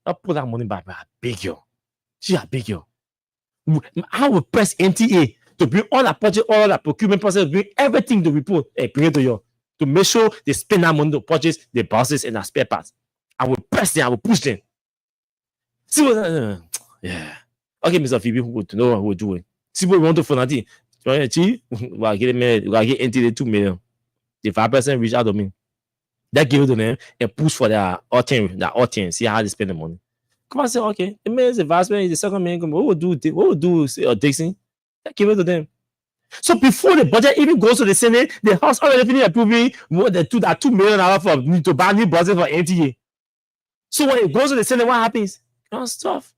I put that money back. I beg you. I beg you. I will press NTA to bring all that budget, all that procurement process, bring everything to report and bring it to you to make sure they spend that money to purchase the buses and the spare parts. I will press them. I will push them. See what? Yeah. Okay, Mr. Phoebe, who would know what we're doing? See what we want to for nothing. We are getting NTA 2 million. The 5% reach out to me. That give it to them and push for their audience, see how they spend the money. Come and say, okay, the man is the vice president, is the second man. What would do Dixon? That give it to them. So before the budget even goes to the Senate, the House already finished approving $2 million for to buy new buses for MTA. So when it goes to the Senate, what happens? Stuff.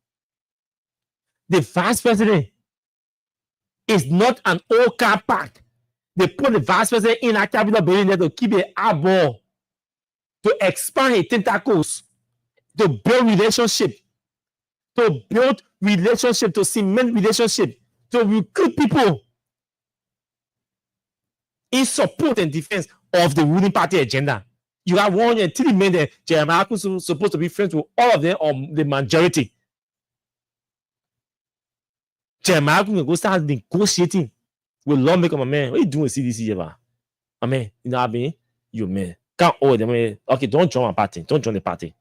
The vice president is not an old car park. They put the vice president in a capital building there to keep it eyeball, to expand his tentacles, to build relationship, to cement relationship, to recruit people in support and defense of the ruling party agenda. You have 103 men there. Jeremiah is supposed to be friends with all of them or the majority. Jeremiah can go start negotiating with lawmaker, my man. What are you doing with CDC, Eva? My man, you know what I mean? You man. Can't hold them. Okay, don't join my party. Don't join the party.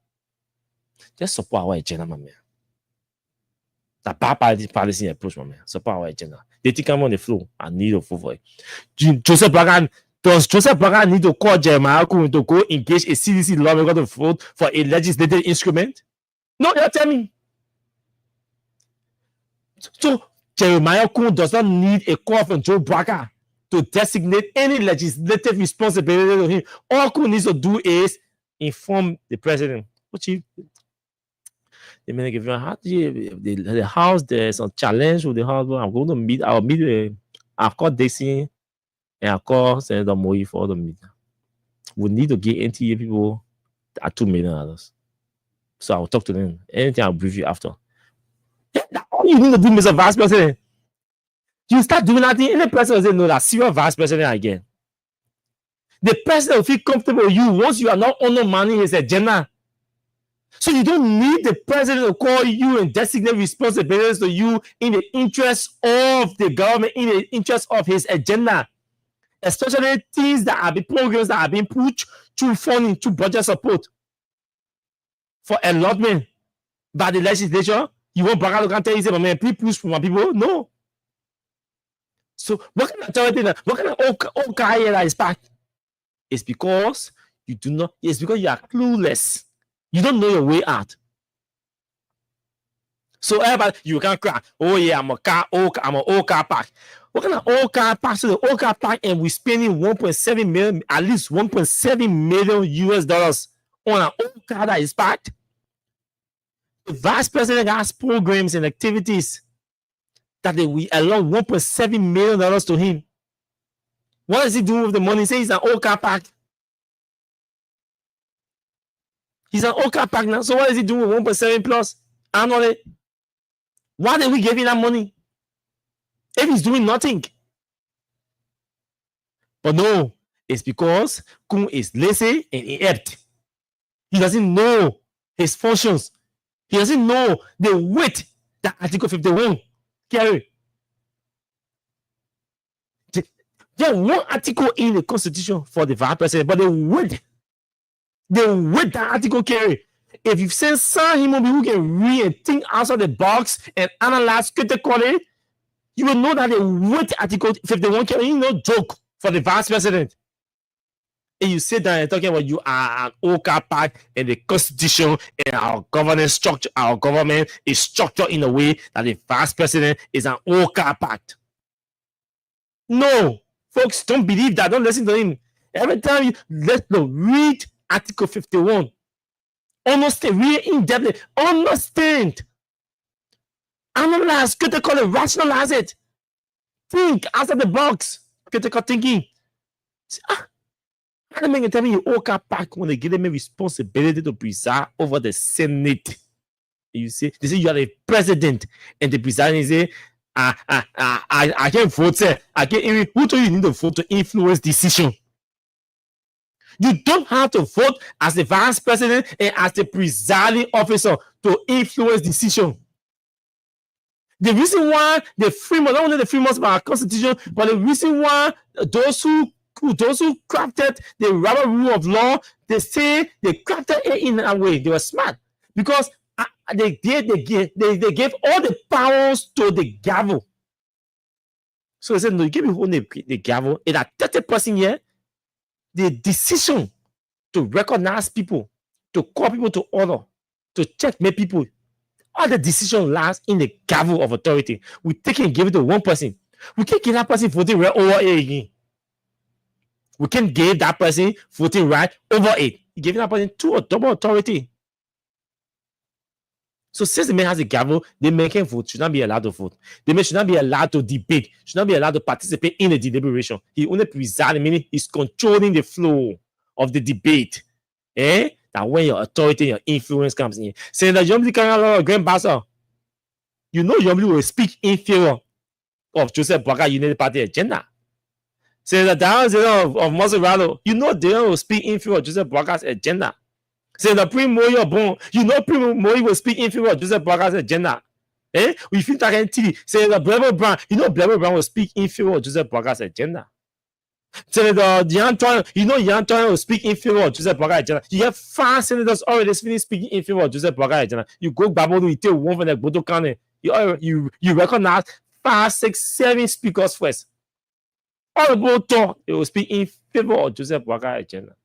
Just support our agenda, my man. The bad policy approach, my man. Support our agenda. They think I'm on the floor. I need a vote for it. Does Joseph Braga need to call Jeremiah Kun to go engage a CDC lawmaker to vote for a legislative instrument? No, you're telling me. So Jeremiah Kun does not need a call from Joe Braga to designate any legislative responsibility to him. All Kun needs to do is inform the president. What you? The minute if the house, there's some challenge with the house. I'm going to meet. I've called Dixie and I've called Senator Moi for the meeting. We need to get NTA people at $2 million. So I'll talk to them. Anything I'll brief you after. That's all you need to do, Mr. Vice President. You start doing nothing, and the president will say, no, that's serious vice president again. The president will feel comfortable with you once you are not undermining his agenda. So you don't need the president to call you and designate responsibilities to you in the interest of the government, in the interest of his agenda. Especially things that are being programs that are being pushed through funding, through budget support for allotment by the legislature. You want Braga to come tell you, say, man, please push for my people? No. So what kind of authority, what kind of old guy that is back? It's because you do not, it's because you are clueless. You don't know your way out. So everybody, you can't cry. Oh yeah, I'm an old car park. What kind of old car park? So the old car park, and we're spending 1.7 million, at least 1.7 million US dollars on an old car that is parked. The vice president has programs and activities that they will allow $1.7 million to him. What does he do with the money? He says he's an old car park. He's an old car park now. So what is he doing with 1.7 plus annually? Why did we give him that money if he's doing nothing? But no, it's because Kun is lazy and inept. He doesn't know his functions. He doesn't know the weight that Article 51 carry. There's one article in the Constitution for the vice president, but the weight that article carry. If you send some human being who can read and think outside the box and analyze critically, you will know that the weight Article 51 carry is no joke for the vice president. And you sit down and talking about you are an old car park and the Constitution and our governance structure, our government is structured in a way that the vice president is an old car park. No, folks, don't believe that. Don't listen to him. Every time you read Article 51, understand, read in depth, understand, analyze, critically, rationalize it, think outside the box, critical thinking. I don't mean tell me you old car park when they give them a responsibility to preside over the Senate. You see, they say you are the president, and the president say, I can't vote, sir. I can't even. Who told you need to vote to influence decision? You don't have to vote as the vice president and as the presiding officer to influence decision. The reason why the Freeman, not only the Freeman's by our constitution, but the reason why those who crafted the rubber rule of law, they say they crafted it in a way. They were smart because they gave all the powers to the gavel. So they said, no, you give me only the gavel. And at 30% here, the decision to recognize people, to call people to order, to checkmate people. All the decision lies in the gavel of authority. We take it and give it to one person. We can't give that person voting right over it again. We can't give that person voting right over it. You give that person two or double authority. So since the man has a gavel, the man can vote, should not be allowed to vote. The man should not be allowed to debate, should not be allowed to participate in the deliberation. He only presides, meaning he's controlling the flow of the debate. That when your authority, your influence comes in. Saying that Yomli Kanala Grand Bassa, you know Yomli will speak in favor of Joseph Boakai United Party agenda. Saying that the of Maserado, you know they will speak in favor of Joseph Boakai's agenda. Saying that Primo Bon, you know Primo Moi will speak in favor of Joseph Boakai's agenda. We feel that TV. Saying that Blaber Brown, you know Blaber Brown will speak in favor of Joseph Boakai's agenda. Senator Yan Toyin, you know Yan Toyin will speak in favor of Joseph Boakai agenda. You have 5 senators already speaking in favor of Joseph Boakai agenda. You go Babolu, you take one from the Bodo County. You recognize 5, 6, 7 speakers first. All about talk, they will speak in favor of Joseph Boakai agenda.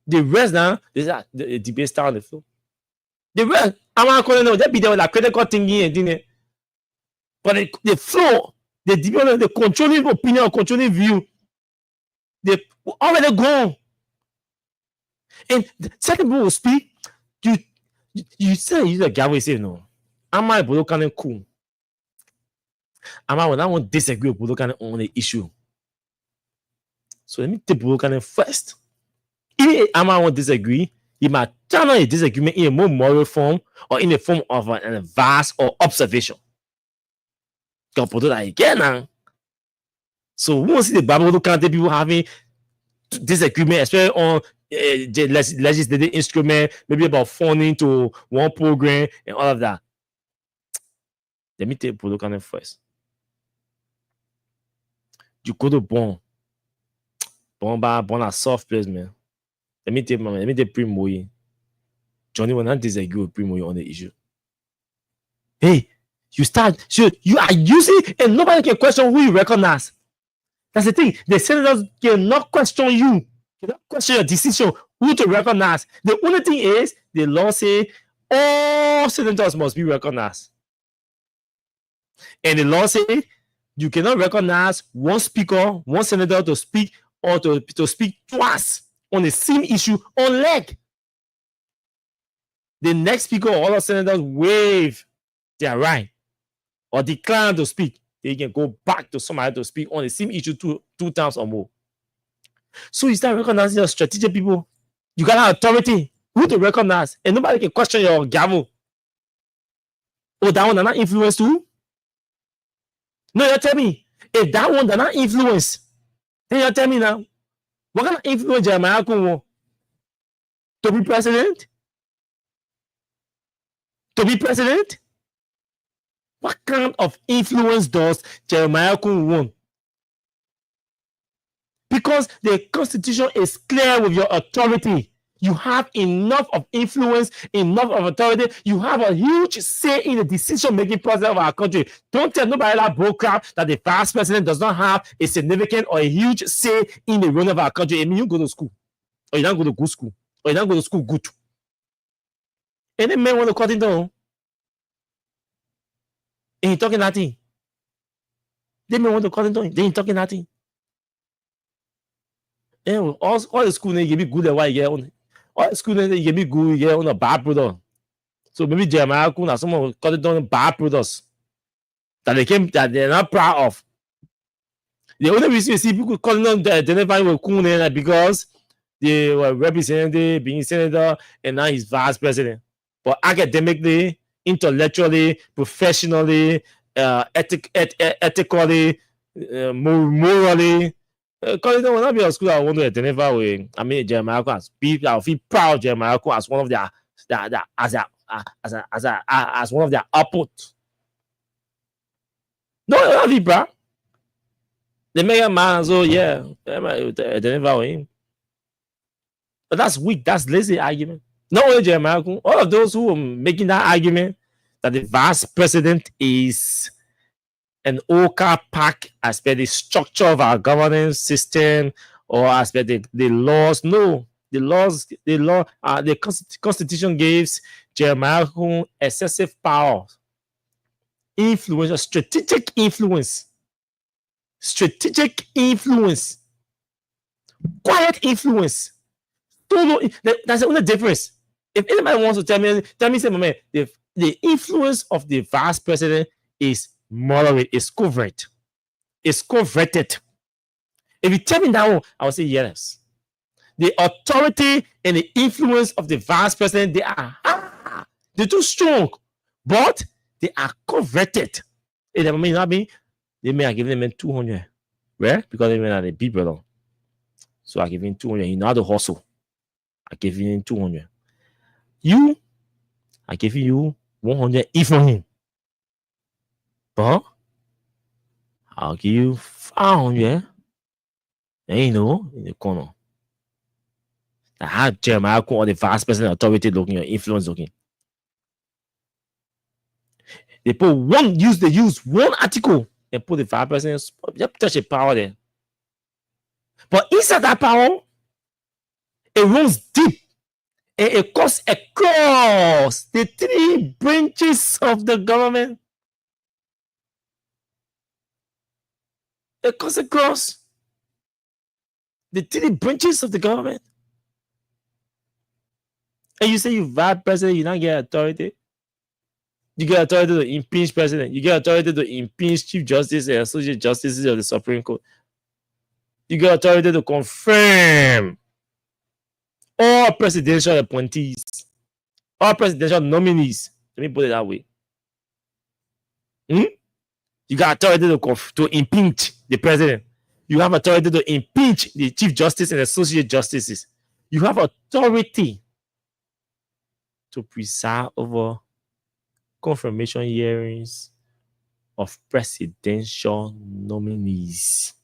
The rest now, the debate start on the floor. The rest, I'm not calling them, they be there with like critical thinking and thing. But the floor, the debate, the controlling opinion, controlling view, they already gone. And certain people will speak. You say you the gavel, say no. Am I Bodo cool? Am I when I won't disagree with Bodo on the issue? So let me take Bodo first. If I won't disagree, he might turn on a disagreement in a more moral form or in the form of an advice or observation. Can put that again now. So we won't see the Bible County people having disagreement, especially on the legislative instrument, maybe about funding to one program and all of that. Let me take Bodo County first. You go to Bon a soft place, man. Let me take Primo. Johnny will not disagree with Primo on the issue. Hey, you are using and nobody can question who you recognize. That's the thing. The senators cannot question you, cannot question your decision, who to recognize. The only thing is the law say all senators must be recognized. And the law say you cannot recognize one speaker, one senator to speak or to speak twice on the same issue unless the next speaker or all senators waive their right or decline to speak. They can go back to somebody to speak on the same issue two times or more. So you start recognizing your strategic people. You got authority, who to recognize, and nobody can question your gavel. Oh, that one does not influence too? No, you tell me. If that one does not influence, then you tell me now. What kind of influence Jeremiah Kumo? To be president? To be president? What kind of influence does Jeremiah Kumo want? Because the Constitution is clear with your authority. You have enough of influence, enough of authority. You have a huge say in the decision-making process of our country. Don't tell nobody that broke crap that the vice president does not have a significant or a huge say in the running of our country. I mean, you go to school, or you don't go to good school, or you don't go to school good. Any man want to cut it down, and he talking nothing. They may want to cut it down, they ain't talking nothing. And all the school they give me good and why you get on. All the school they give me good, you get on a bad product. So maybe Jeremiah Kuna, someone cut it down bad products that they're not proud of. The only reason you see people calling them identifying with Kuna because they were representing being senator and now he's vice president. But academically, intellectually, professionally, ethically, morally, because it will not be a school I want to identify with. I mean, Jeremiah as people, I feel proud of Jeremiah as one of their as one of their output. No, not be proud. They make a man, so yeah, they might identify with him. But that's weak. That's lazy argument. Not only Jeremiah, all of those who are making that argument that the vice president is an OCA pack as per the structure of our governance system or aspect the laws. No, the Constitution gives Jeremiah excessive power, influence, strategic influence, quiet influence. That's the only difference. If anybody wants to tell me, say, man, the influence of the vice president is moderate, is covert, is coveted. If you tell me that one, I will say yes. The authority and the influence of the vice president, they're too strong, but they are coveted. It may not be, they may have given them 200. Right? Because they may not be people. So I give him 200. You know how to hustle. I give him 200. I give you 100 if for him. But I'll give you 500. And you know, in the corner. I had Jeremiah or the vice president authority looking or influence looking. They use one article and put the vice president, just touch the power there. But inside that power, it runs deep and it cuts across the 3 branches of the government. It cuts across the 3 branches of the government. And you say you vice president, you don't get authority. You get authority to impeach president. You get authority to impeach chief justice and associate justices of the Supreme Court. You get authority to confirm all presidential appointees, all presidential nominees. Let me put it that way. You got authority to impeach the president. You have authority to impeach the chief justice and associate justices. You have authority to preside over confirmation hearings of presidential nominees.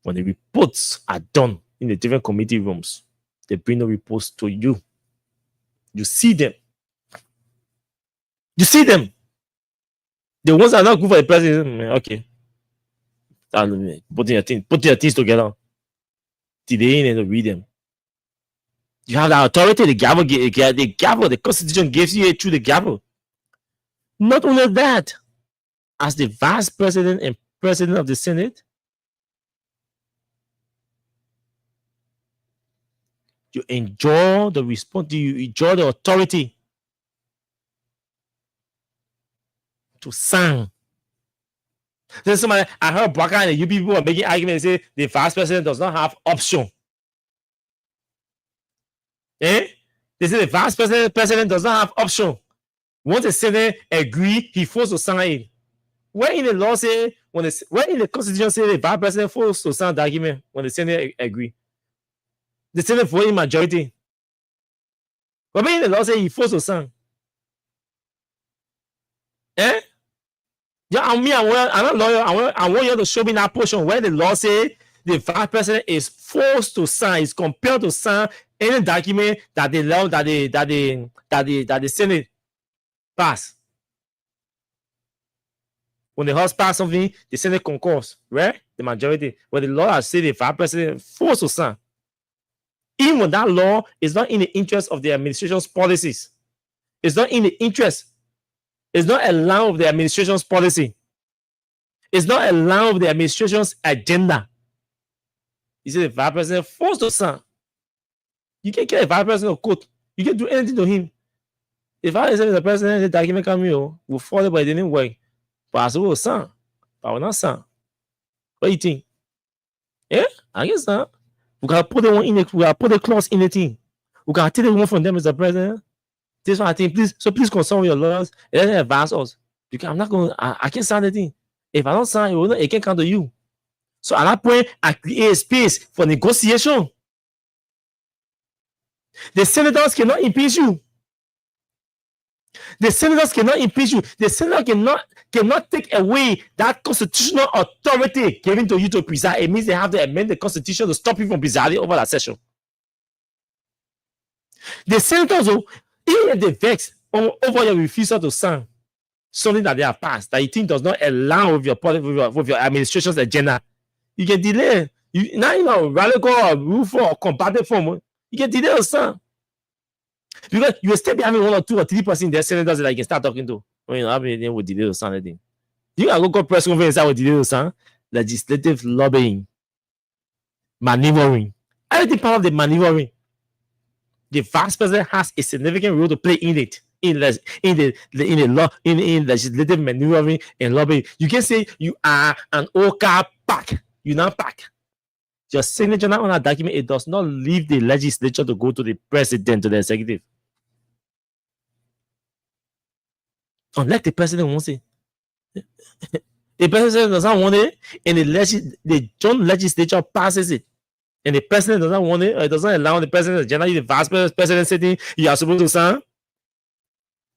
When the reports are done in the different committee rooms, they bring the reports to you. You see them. You see them. The ones that are not good for the president, okay. Put your things together. Today and read them. You have the authority, the gavel, the Constitution gives you through the gavel. Not only that, as the vice president and president of the Senate, you enjoy the authority to sign. There's somebody, I heard Baka and you people are making arguments say the vice president does not have option. They say the vice president does not have option. Once the Senate agree, he forced to sign it. Where in the law say, where in the Constitution say the vice president forced to sign the document when the Senate agree? The Senate voting majority. But when the law say he forced to sign? Yeah, I'm not a lawyer. I want you to show me that portion where the law say the vice president is forced to sign, is compelled to sign any document that the Senate pass. When the House pass something, the Senate concurs, right? The majority. When the law has said the vice president forced to sign, even when that law is not in the interest of the administration's policies, it's not in the interest. It's not a line of the administration's policy. It's not a line of the administration's agenda. You see, the vice president forced to sign. You can't get a vice president of court. You can't do anything to him. If I say the president, the document come will follow, but it didn't work. But I will sign. But I will not sign. What do you think? Yeah, I guess not. We gotta put the one in it. We gotta put the clause in the thing. We gotta take the one from them as the president. This one I think, please consult with your lawyers and let them advise us. Because I'm not going. I can't sign the thing. If I don't sign, it can't come to you. So at that point, I create a space for negotiation. The senators cannot impeach you. The senators cannot impeach you. The senator cannot take away that constitutional authority given to you to preside. It means they have to amend the constitution to stop you from presiding over that session. The senators, even if they vex over your refusal to sign something that they have passed, that you think does not align with your administration's agenda, you can delay Now you know radical or roofer or comparative form. You can delay the sun. Because you will still be having 1 or 2 or 3% their senators that you can start talking to. When you know, having with delay the sun anything. You can go press conference with delay the sun, legislative lobbying, maneuvering. Everything part of the maneuvering. The vice president has a significant role to play in it. In legislative maneuvering and lobbying. You can say you are an OCA pack. You now pack. Your signature now on a document, it does not leave the legislature to go to the president, to the executive. Unless the president wants it. The president doesn't want it, and the joint legislature passes it. And the president doesn't want it, or it doesn't allow the president, generally the vice president sitting, you are supposed to sign.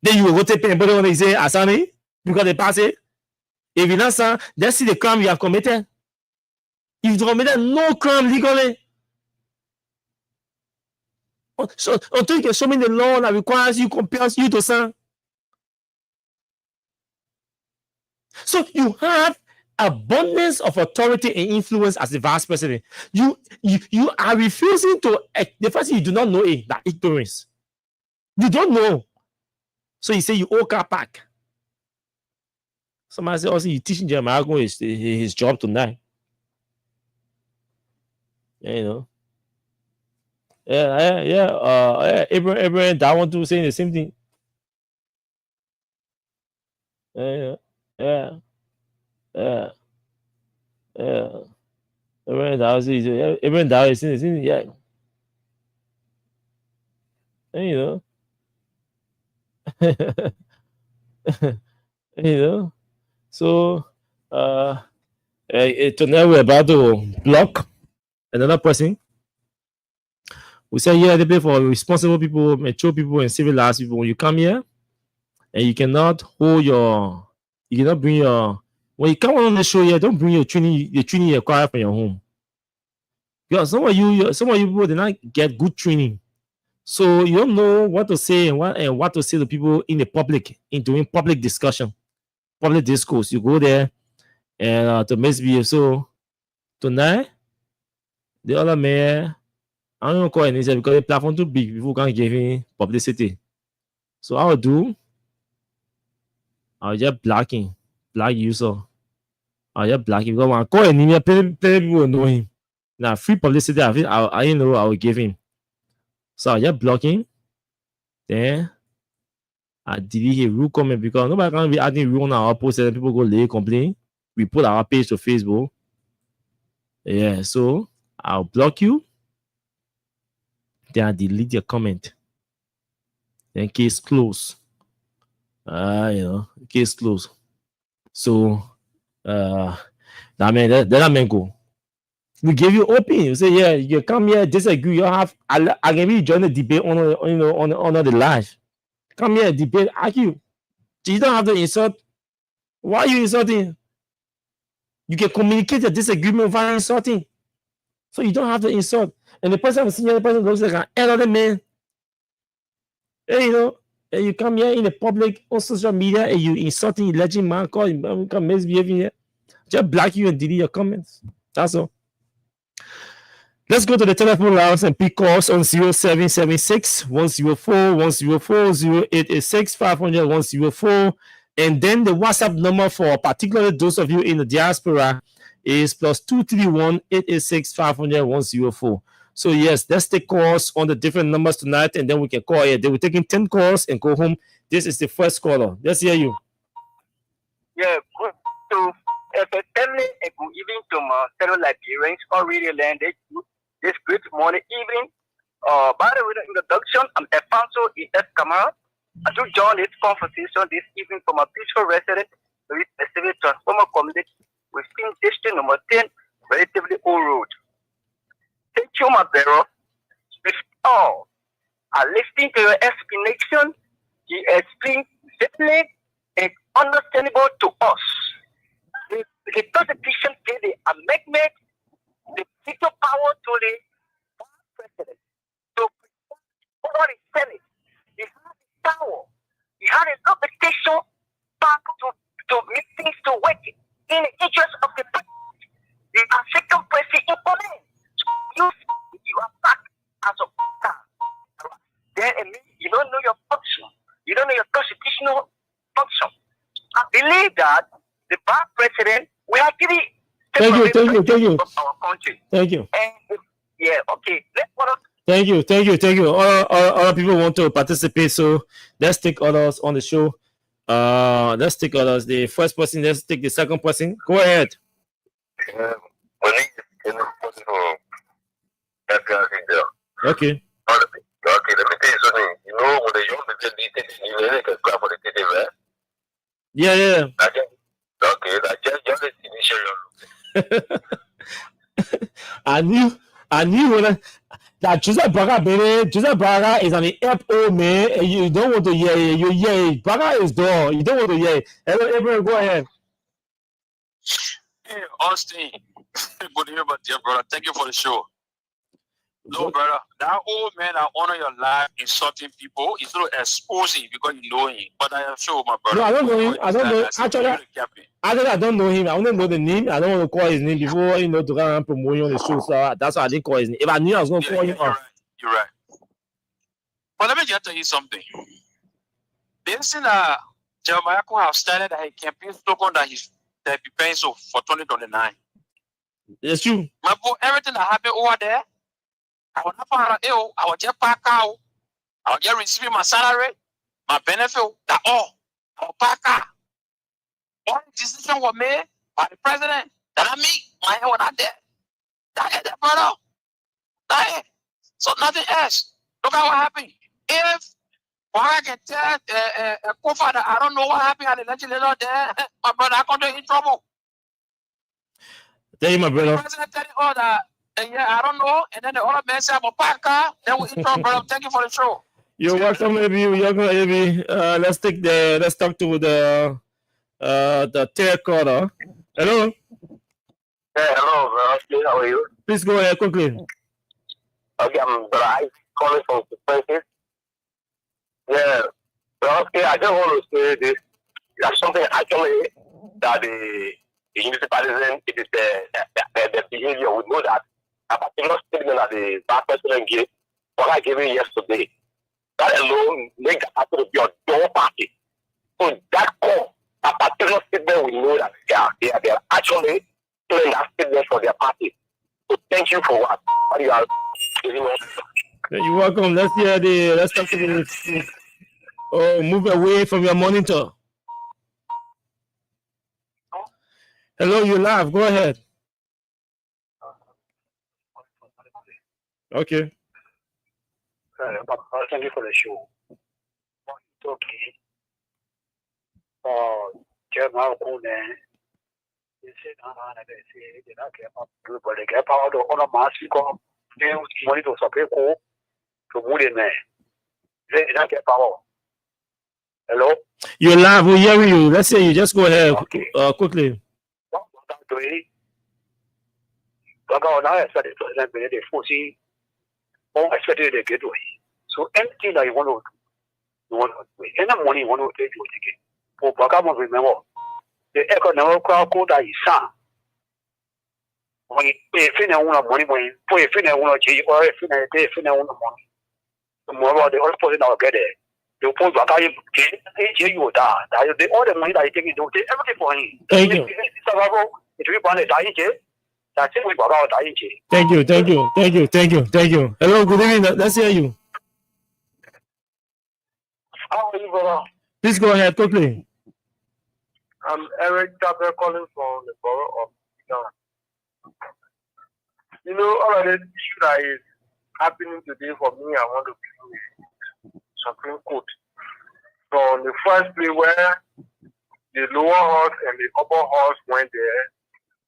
Then you will go take pen and put it on and say, I sign it, because they pass it. If you not sign, let's see the crime you have committed. If you committed no crime legally. So until you can show me the law that requires you, compels you to sign. So you have abundance of authority and influence as the vice president. You are refusing to. The first thing you do not know is that ignorance. You don't know. So you say you owe car back. Somebody say, also, you teaching Jeremiah his job tonight. Yeah, you know. Yeah. Abraham, that one too saying the same thing. Yeah. Abraham Dow saying the same thing. Yeah. And, you know. You know. So tonight we're about to block another person. We say here they pay for responsible people, mature people, and civilized people. When you come here, and you cannot bring your. When you come on the show here, don't bring the training you acquire from your home. Because some of you people did not get good training, so you don't know what to say and what to say to people in the public, in doing public discussion, public discourse. You go there and to misbehave. So tonight, the other mayor, I don't know call it because the platform too big. People can't give him publicity. So I will just block user. I'll just block him because when I call him, plenty people will know him. Now free publicity, I will give him. So I just block him. Then I delete his rude comment because nobody can be adding rude on our post and people go lay complain. We put our page to Facebook. Yeah, so I'll block you. Then I delete your comment. Then case closed. Case closed. So that man go. We give you open. You say, yeah, you come here, disagree. You have I can be join the debate on the live. Come here, debate, argue. You don't have to insult. Why are you insulting? You can communicate your disagreement without insulting. So you don't have to insult. And the person I'm seeing, the person looks like an elderly man. And and you come here in the public on social media and you insulting, alleging man, come misbehaving here. Just block you and delete your comments. That's all. Let's go to the telephone lines and pick calls on 0776 104 104 0886 500 104. And then the WhatsApp number for particularly those of you in the diaspora is +231 886 500 104. So yes, let's take calls on the different numbers tonight, and then we can call it. They were taking 10 calls and go home. This is the first caller. Let's hear you. Yeah, so good evening to my fellow Liberians all really landed this great morning evening. By the way, the introduction, I'm Alfonso E.S. Kamara. I do join this conversation this evening from a peaceful resident with a civil transformer community within district number 10, relatively old road. Thank you, my brother. With all, I listening to your explanation. You explained simply and understandable to us. The Constitution gave the amendment, the veto power to the president. So, over the Senate, he had the power. He had an obligation back to make things to work in the interest of the president. The African president implement. honor your constitutional function. I believe that the past president will actually Thank you. of our country. Thank you. And yeah, okay. Thank you. Other people want to participate, so let's take others on the show. Let's take others. The first person, let's take the second person. Go ahead. Okay. Okay, let me tell you something. You know, when the young people need it, they can cry for the TV, right? Yeah. Okay, I just initially. I knew when that Joseph Braga is an FO man, and you don't want to hear it. You hear it. Braga is door. You don't want to hear it. Hello, everyone, go ahead. Hey, Austin. Good to hear about you, brother. Thank you for the show. No, brother, that old man that honor your life insulting people is not exposing because you know him. But I am sure, my brother. No, I don't know him. I don't know. Actually, I don't know him. I only know the name. I don't want to call his name before to come and promote you on the show. So that's why I didn't call his name. If I knew I was going to call him, you're right. But let me just tell you something. This is Jeremiah Cohen have started a campaign slogan that he's preparing for 2029. It's true. My boy, everything that happened over there. I was I was just pack out. I was just receiving my salary, my benefit, that all. I was pack out. All the decisions were made by the president. That I mean, my head was not there. That is the brother. That is. So nothing else. Look at what happened. If I can tell a co-father, I don't know what happened at the legislature there, my brother, I got in trouble. Tell you, my brother. The president telling all that. And yeah, I don't know. And then the other man said, I'm a packer. Then we intro, brother. Thank you for the show. You're welcome, Abby. Let's talk to the third caller. Hello. Hey, hello, bro. How are you? Please go ahead quickly. Okay, I'm calling from Suspension. Yeah. Okay, I just want to say this. There's something actually that the municipalism, it is the behavior. We know that. A particular statement that the past president gave, what I gave him yesterday, that alone make that to be a door party. So that call, a particular statement, we know that they are actually doing that statement for their party. So thank you for what you are giving us. You're welcome. Let's talk to the move away from your monitor. Hello, you live. Go ahead. Okay. Thank you for the show. It's okay. Jeremiah Cohen, they said, they don't care about people, but they care about the other mass because they use money to support to move in there. They don't care about. Hello? You're live. We're hearing you. Let's say you just go ahead quickly. Now I started to present the forcing. I expected to get away. So anything that you want to do, any money you want to take, you take it. For Bagamo, remember, the economic code that is sound. When you pay money, when you pay or if you money, the more the other person will get it. You put Bagamo, you die. The other money that you take, you take everything for him. Thank you. If you want to die, that's it. We got out. Thank you. Hello, good evening. Let's hear you. How are you, brother? Please go ahead quickly. I'm Eric Tucker calling from the borough of Ghana. You know, all of the issue that is happening today for me, I want to bring the Supreme Court. From the first place where the lower house and the upper house went there,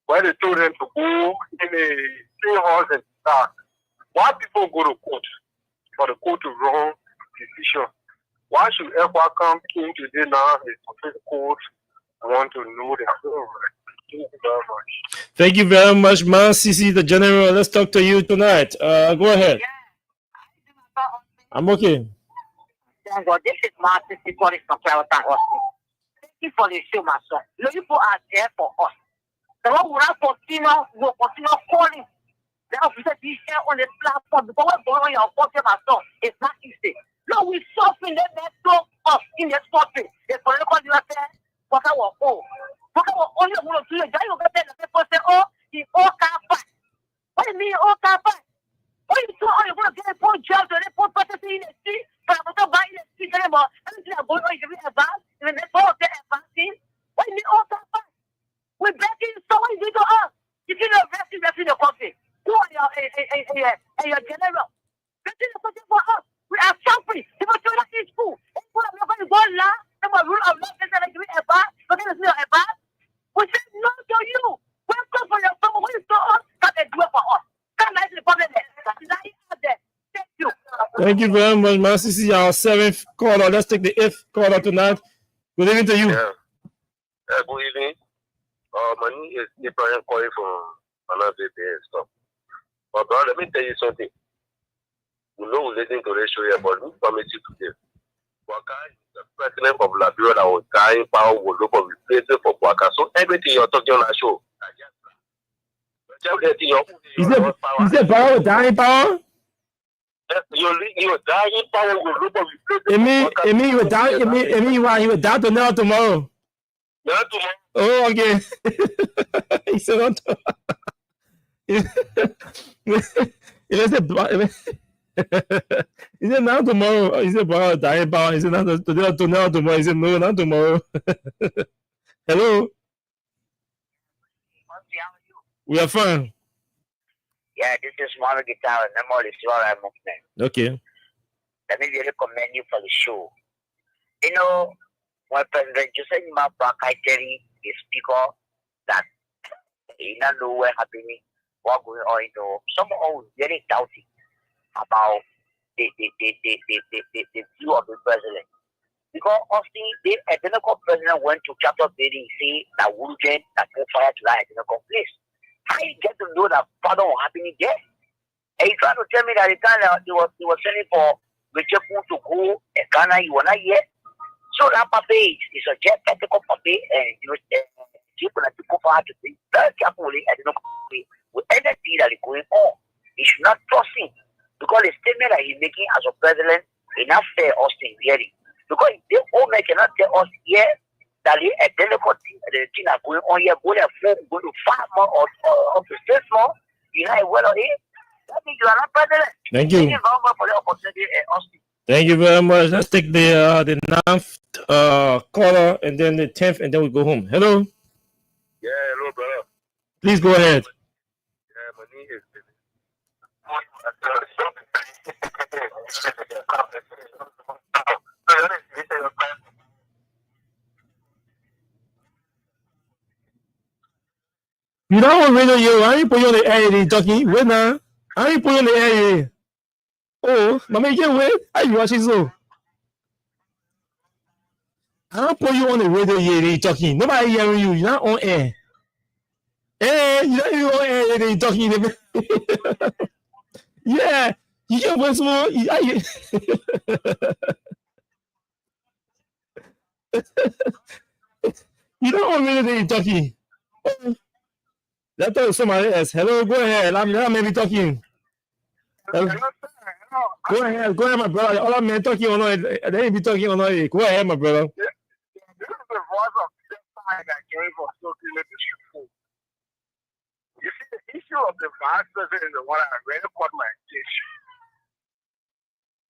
where they told them to go in a same house and start. Why people go to court for the court to run decision? Why should ECWA come in today now? The Supreme Court want to know the whole right. Thank you very much. Thank you very much, man. CC, the general. Let's talk to you tonight. Go ahead. I'm okay. Thank God. This is my CC calling from Clarendon, Austin. Thank you for the show, my son. You people are there for us. The one will continue calling. The officer be here on the platform because we're going on your body, my son. It's not easy. No, we suffering. Let us talk us in the suffering. The political you are saying, what I want, oh, what I want, only want to do. Then you get the people say, oh, he all can't fight. What do you mean, all can't fight? What you so all you want to get a poor job, to get poor property in the street, but I'm not buying the street anymore. Everything I'm going on is advanced. Even the poor get advancing. What do you mean, all can't fight? We're begging someone to do to us. If you don't rest in the country, who are your general? Rest in the country for us. We are suffering. They must show that in school. If we are going to go law, they must rule of law, they say like we are bad, but they say are bad. We say no to you. Welcome for your summer. When you saw us, that they do it for us. Come back to the public there. That is out there. Thank you. Thank you very much, man. This is our 7th caller. Let's take the 8th caller tonight. Good evening to you. Good evening. My name is Ibrahim calling from another and stuff. But brother, let me tell you something. We know we're listening to the show here, but we promise you today. Waka is the president of Liberia that was dying power will look for replacement for Waka. So everything you're talking on that show. Is it power dying power? You're dying power will look for replacement. It mean he would die tomorrow. Not tomorrow. Oh, okay. He said not he said not tomorrow. He said power dying power. He said not tomorrow. He said no, not tomorrow. Hello. We are fine. Yeah, this is Mono Guitar, Memory Flora Movement. Okay. Let me really commend you for the show. You know, when President Joseph Mapakai Terry, the speaker, that he not know what happening, what going on, you know, some are very doubting about the view of the president. Because often the identical president went to chapter building, say that Wulujen, that put fire to that identical place. How you get to know that pardon was happening there? And he tried to tell me that the time he was sending for Richard to go in Ghana, he was not yet. So that paper is a jet technical paper, and you know, people that people have to be very carefully and you know, with anything that is going on. He should not trust him because the statement that he's making as a president is not fair or severely. Because the old man cannot tell us here that the identical thing that going on here, going to 5 more or up to 6 more, you know, well or it. That means you are not president. Thank you. Thank you very much for the opportunity, Austin. Thank you very much. Let's take the 9th caller and then the 10th, and then we go home. Hello. Yeah, hello, brother. Please go ahead. Yeah, my name is You don't want radio you. I ain't put you on the air, talking. Wait now. I ain't put you on the air. Oh, mama, you wait. Are you watching so? I don't put you on the radio here, talking. Nobody hearing you. You're not on air. Hey, you're not even on air, they talking. Yeah, you can wait more. You don't want radio they talking. That was somebody else. Hello, go ahead. I'm maybe talking. Hello. Go ahead, my brother. All I'm talking or not, they ain't be talking or not. Go ahead, my brother. This is the voice of the time that came from Sophie Leadership. You see, the issue of the vice president is the one that really caught my attention.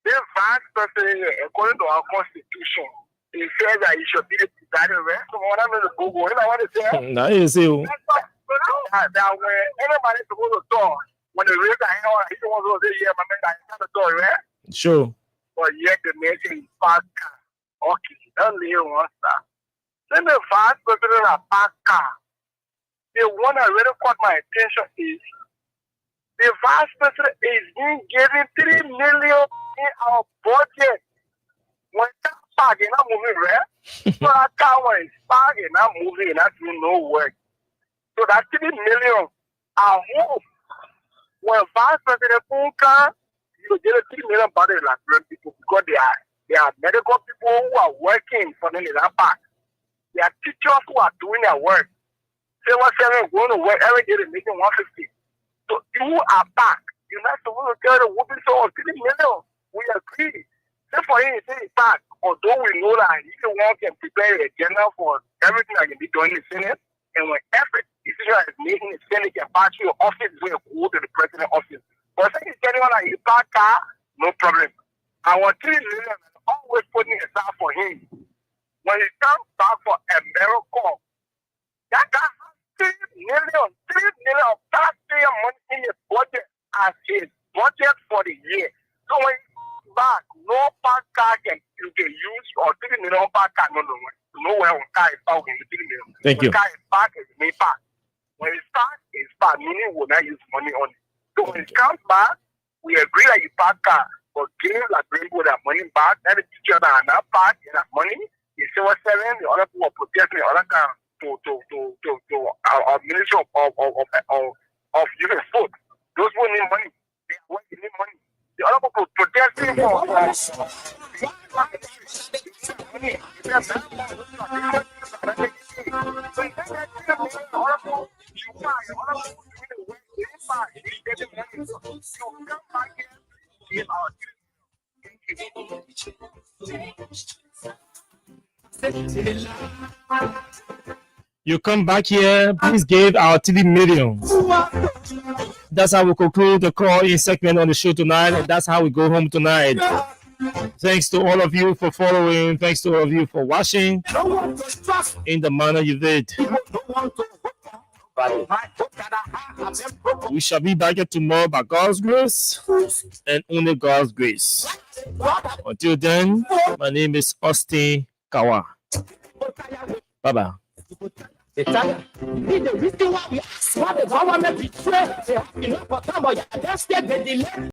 This vice president, according to our constitution, it says that he should be the presiding rest. So what I'm going to Google, you know what it says? Nah, you see. That when anybody supposed to talk, when they raise their hand, he wants to say, yeah, my man, I can't talk, right? Sure. But yet the nation is Paka. Okay, that's the one star. Then the vice president of Paka, the one that really caught my attention is the vice president is being given $3 million in our budget. When that park is not moving, right? So that car when it's parked and not moving, and not doing no work. So that $3 million, I hope when Vice President Punka, you get a $3 million by the Liberian people because they are medical people who are working for them in that park. They are teachers who are doing their work. Say what's going to work every day, they're making $150. So you are back. You're not supposed to tell the woman so $3 million. We agree. Therefore, he say back, although we know that if one can prepare a agenda for everything that can be done in the Senate, and when every decision is made in the Senate can pass through office, we go to the president office. But if he's getting on a back car, no problem. Our 3 million is always putting aside for him. When he comes back for a miracle, that guy has 3 million of taxpayer money in his budget as his budget for the year. So when he comes back, no park car you can use or 3 million park car. Nowhere on car is parked in the 3 million. Thank you. When car is parked, it's made park. When it's parked, meaning we'll not use money on it. So when it comes back, we agree that you park car, but give like Rainbow that money back. Let the teacher that not park that money. You see what's selling, the other people are protecting the other car to our Ministry of Human Food. Those who need money, they need money. The other people protecting You come back here, please give our TV millions. That's how we conclude the call-in segment on the show tonight, and that's how we go home tonight. Thanks to all of you for following. Thanks to all of you for watching in the manner you did. We shall be back here tomorrow by God's grace and only God's grace. Until then, my name is Austin Kawa. Bye-bye. The reason why we ask why the government betray, you know, but come on, yeah, that's the delay.